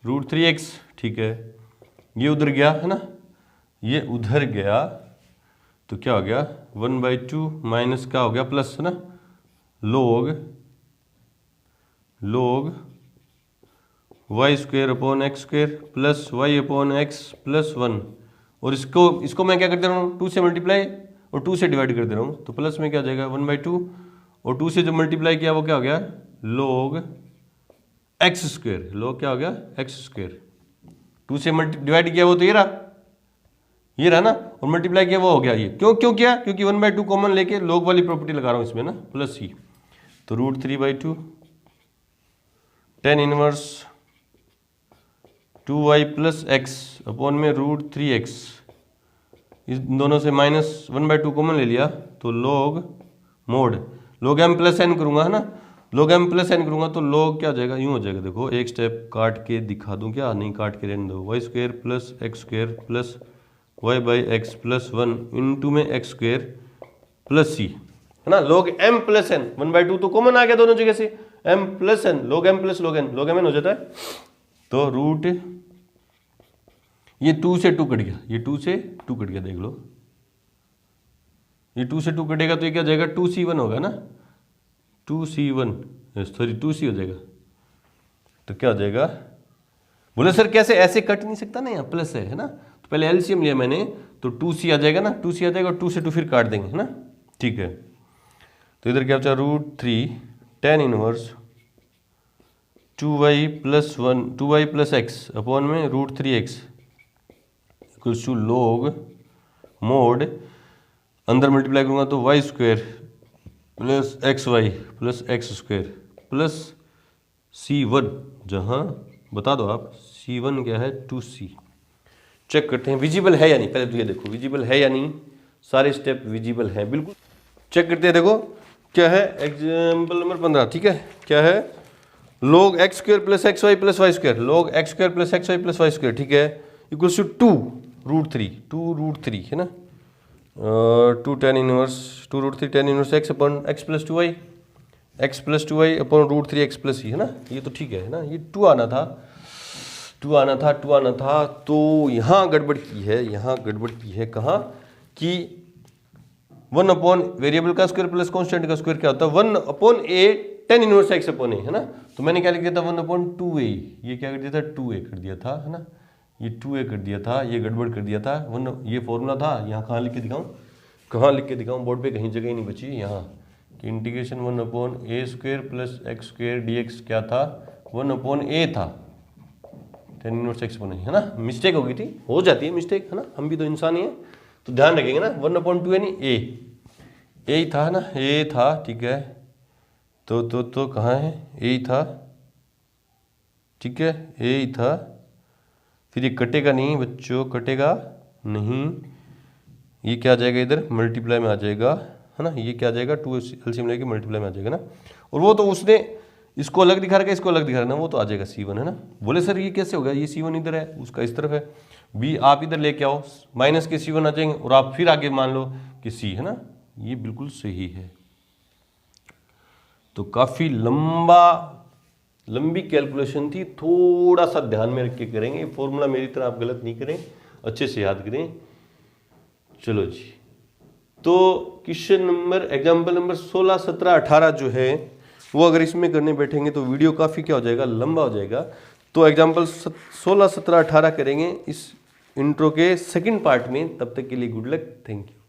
√3x, ठीक है। ये उधर गया, है ना, ये उधर गया तो क्या हो गया, 1/2 माइनस क्या हो गया प्लस, है ना, log y² plus y/x plus 1 और इसको मैं क्या कर दे रहा हूँ, 2 से मल्टीप्लाई और 2 से डिवाइड कर दे रहा हूँ। तो प्लस में क्या आ जाएगा 1/2 और 2 से जो मल्टीप्लाई किया वो क्या हो गया, log x², log क्या हो गया x²। 2 से डिवाइड किया वो तो ये रहा ना, और मल्टीप्लाई किया वो हो गया ये। क्यों किया, क्योंकि 1/2 कॉमन लेके log वाली प्रॉपर्टी लगा रहा हूँ इसमें ना, प्लस c। तो √3/2 tan इनवर्स 2y+x अपॉन में √3x, इस दोनों से -1/2 कॉमन ले लिया तो log m प्लस n करूंगा, है ना, log m प्लस n करूंगा तो log क्या हो जाएगा, यूं हो जाएगा। देखो एक स्टेप काट के दिखा दूं क्या, नहीं काट के रहने दो, y² plus x² plus y/x plus 1 into में x² प्लस c, है ना। log m प्लस n 1/2 तो कॉमन आ गया दोनों जगह से, m plus n log m plus log m हो जाता है। तो रूट ये 2 से 2 कट गया, ये 2 से 2 कट गया, देख लो ये 2 से 2 कटेगा तो ये क्या जाएगा, 2c1 होगा ना, 2c1 सॉरी 2c हो जाएगा। तो क्या हो जाएगा, बोले सर कैसे, ऐसे कट नहीं सकता ना, यहाँ प्लस है ना। तो पहले एलसीएम लिया मैंने तो 2c आ जाएगा ना, 2c आ जाएगा और 2 से 2 फिर काट देंगे, है ना, ठीक है। तो इधर क्या बचा, √3 tan इनवर्स 2y+x अपॉन में √3x equals to log mod, अंदर मल्टीप्लाई करूंगा तो y² plus xy plus x² plus c1, जहां बता दो आप c1 क्या है, 2c। चेक करते हैं विजिबल है या नहीं, पहले तो ये देखो विजिबल है या नहीं, सारे स्टेप विजिबल हैं बिल्कुल। चेक करते हैं, देखो क्या है, एग्जाम्पल नंबर 15, ठीक है। क्या है, log x² plus xy plus y², log x² plus xy plus y², ठीक है, इक्वल्स टू 2√3 है ना, 2 tan inverse 2√3 tan inverse x upon x plus 2y upon √3x plus c, है ना। ये तो ठीक है ना, ये 2 आना था। तो यहाँ गड़बड़ की है, कहाँ कि 1 अपॉन वेरिएबल का स्क्वायर प्लस कांस्टेंट का स्क्वायर क्या होता है, 1 upon a tan inverse x upon a, है ना। तो मैंने क्या लिख दिया था, 1 अपॉन 2a, ये क्या कर दिया था, 2a कर दिया था, है ना, ये 2a कर दिया था, ये गड़बड़ कर दिया था। 1 ये फॉर्मूला था, यहाँ कहाँ लिख के दिखाऊँ, बोर्ड पे कहीं जगह ही नहीं बची, यहाँ कि integration 1 upon a² plus x² dx क्या था, 1 अपॉन a था, tan inverse x upon a, है ना। मिस्टेक हो गई थी, हो जाती है मिस्टेक, है ना, हम भी तो इंसान ही हैं, तो ध्यान रखेंगे ना, 1 अपॉन 2 यानी a ही था ना, a था, ठीक है। तो कहाँ है, a ही था, ठीक है, a ही था। फिर ये कटेगा नहीं बच्चों, कटेगा नहीं, ये क्या आ जाएगा, इधर मल्टीप्लाई में आ जाएगा, है ना, ये क्या आ जाएगा, 2 एलसीएम लेके मल्टीप्लाई में आ जाएगा ना। और वो तो उसने इसको अलग दिखा रखा है, इसको अलग दिखा रहा है ना, वो तो आ जाएगा c1, है ना। बोले सर ये कैसे होगा, ये c1 इधर है, उसका इस तरफ है, b आप इधर लेके आओ, माइनस के c1 आ जाएंगे और आप फिर आगे मान लो कि c, है ना। ये बिल्कुल सही है। तो काफ़ी लंबा लंबी कैलकुलेशन थी, थोड़ा सा ध्यान में रख के करेंगे। फॉर्मूला मेरी तरह आप गलत नहीं करें, अच्छे से याद करें। चलो जी, तो क्वेश्चन नंबर एग्जाम्पल नंबर 16, 17, 18 जो है वो अगर इसमें करने बैठेंगे तो वीडियो काफ़ी क्या हो जाएगा, लंबा हो जाएगा। तो एग्जाम्पल 16, 17, 18 करेंगे इस इंट्रो के सेकंड पार्ट में। तब तक के लिए गुड लक, थैंक यू।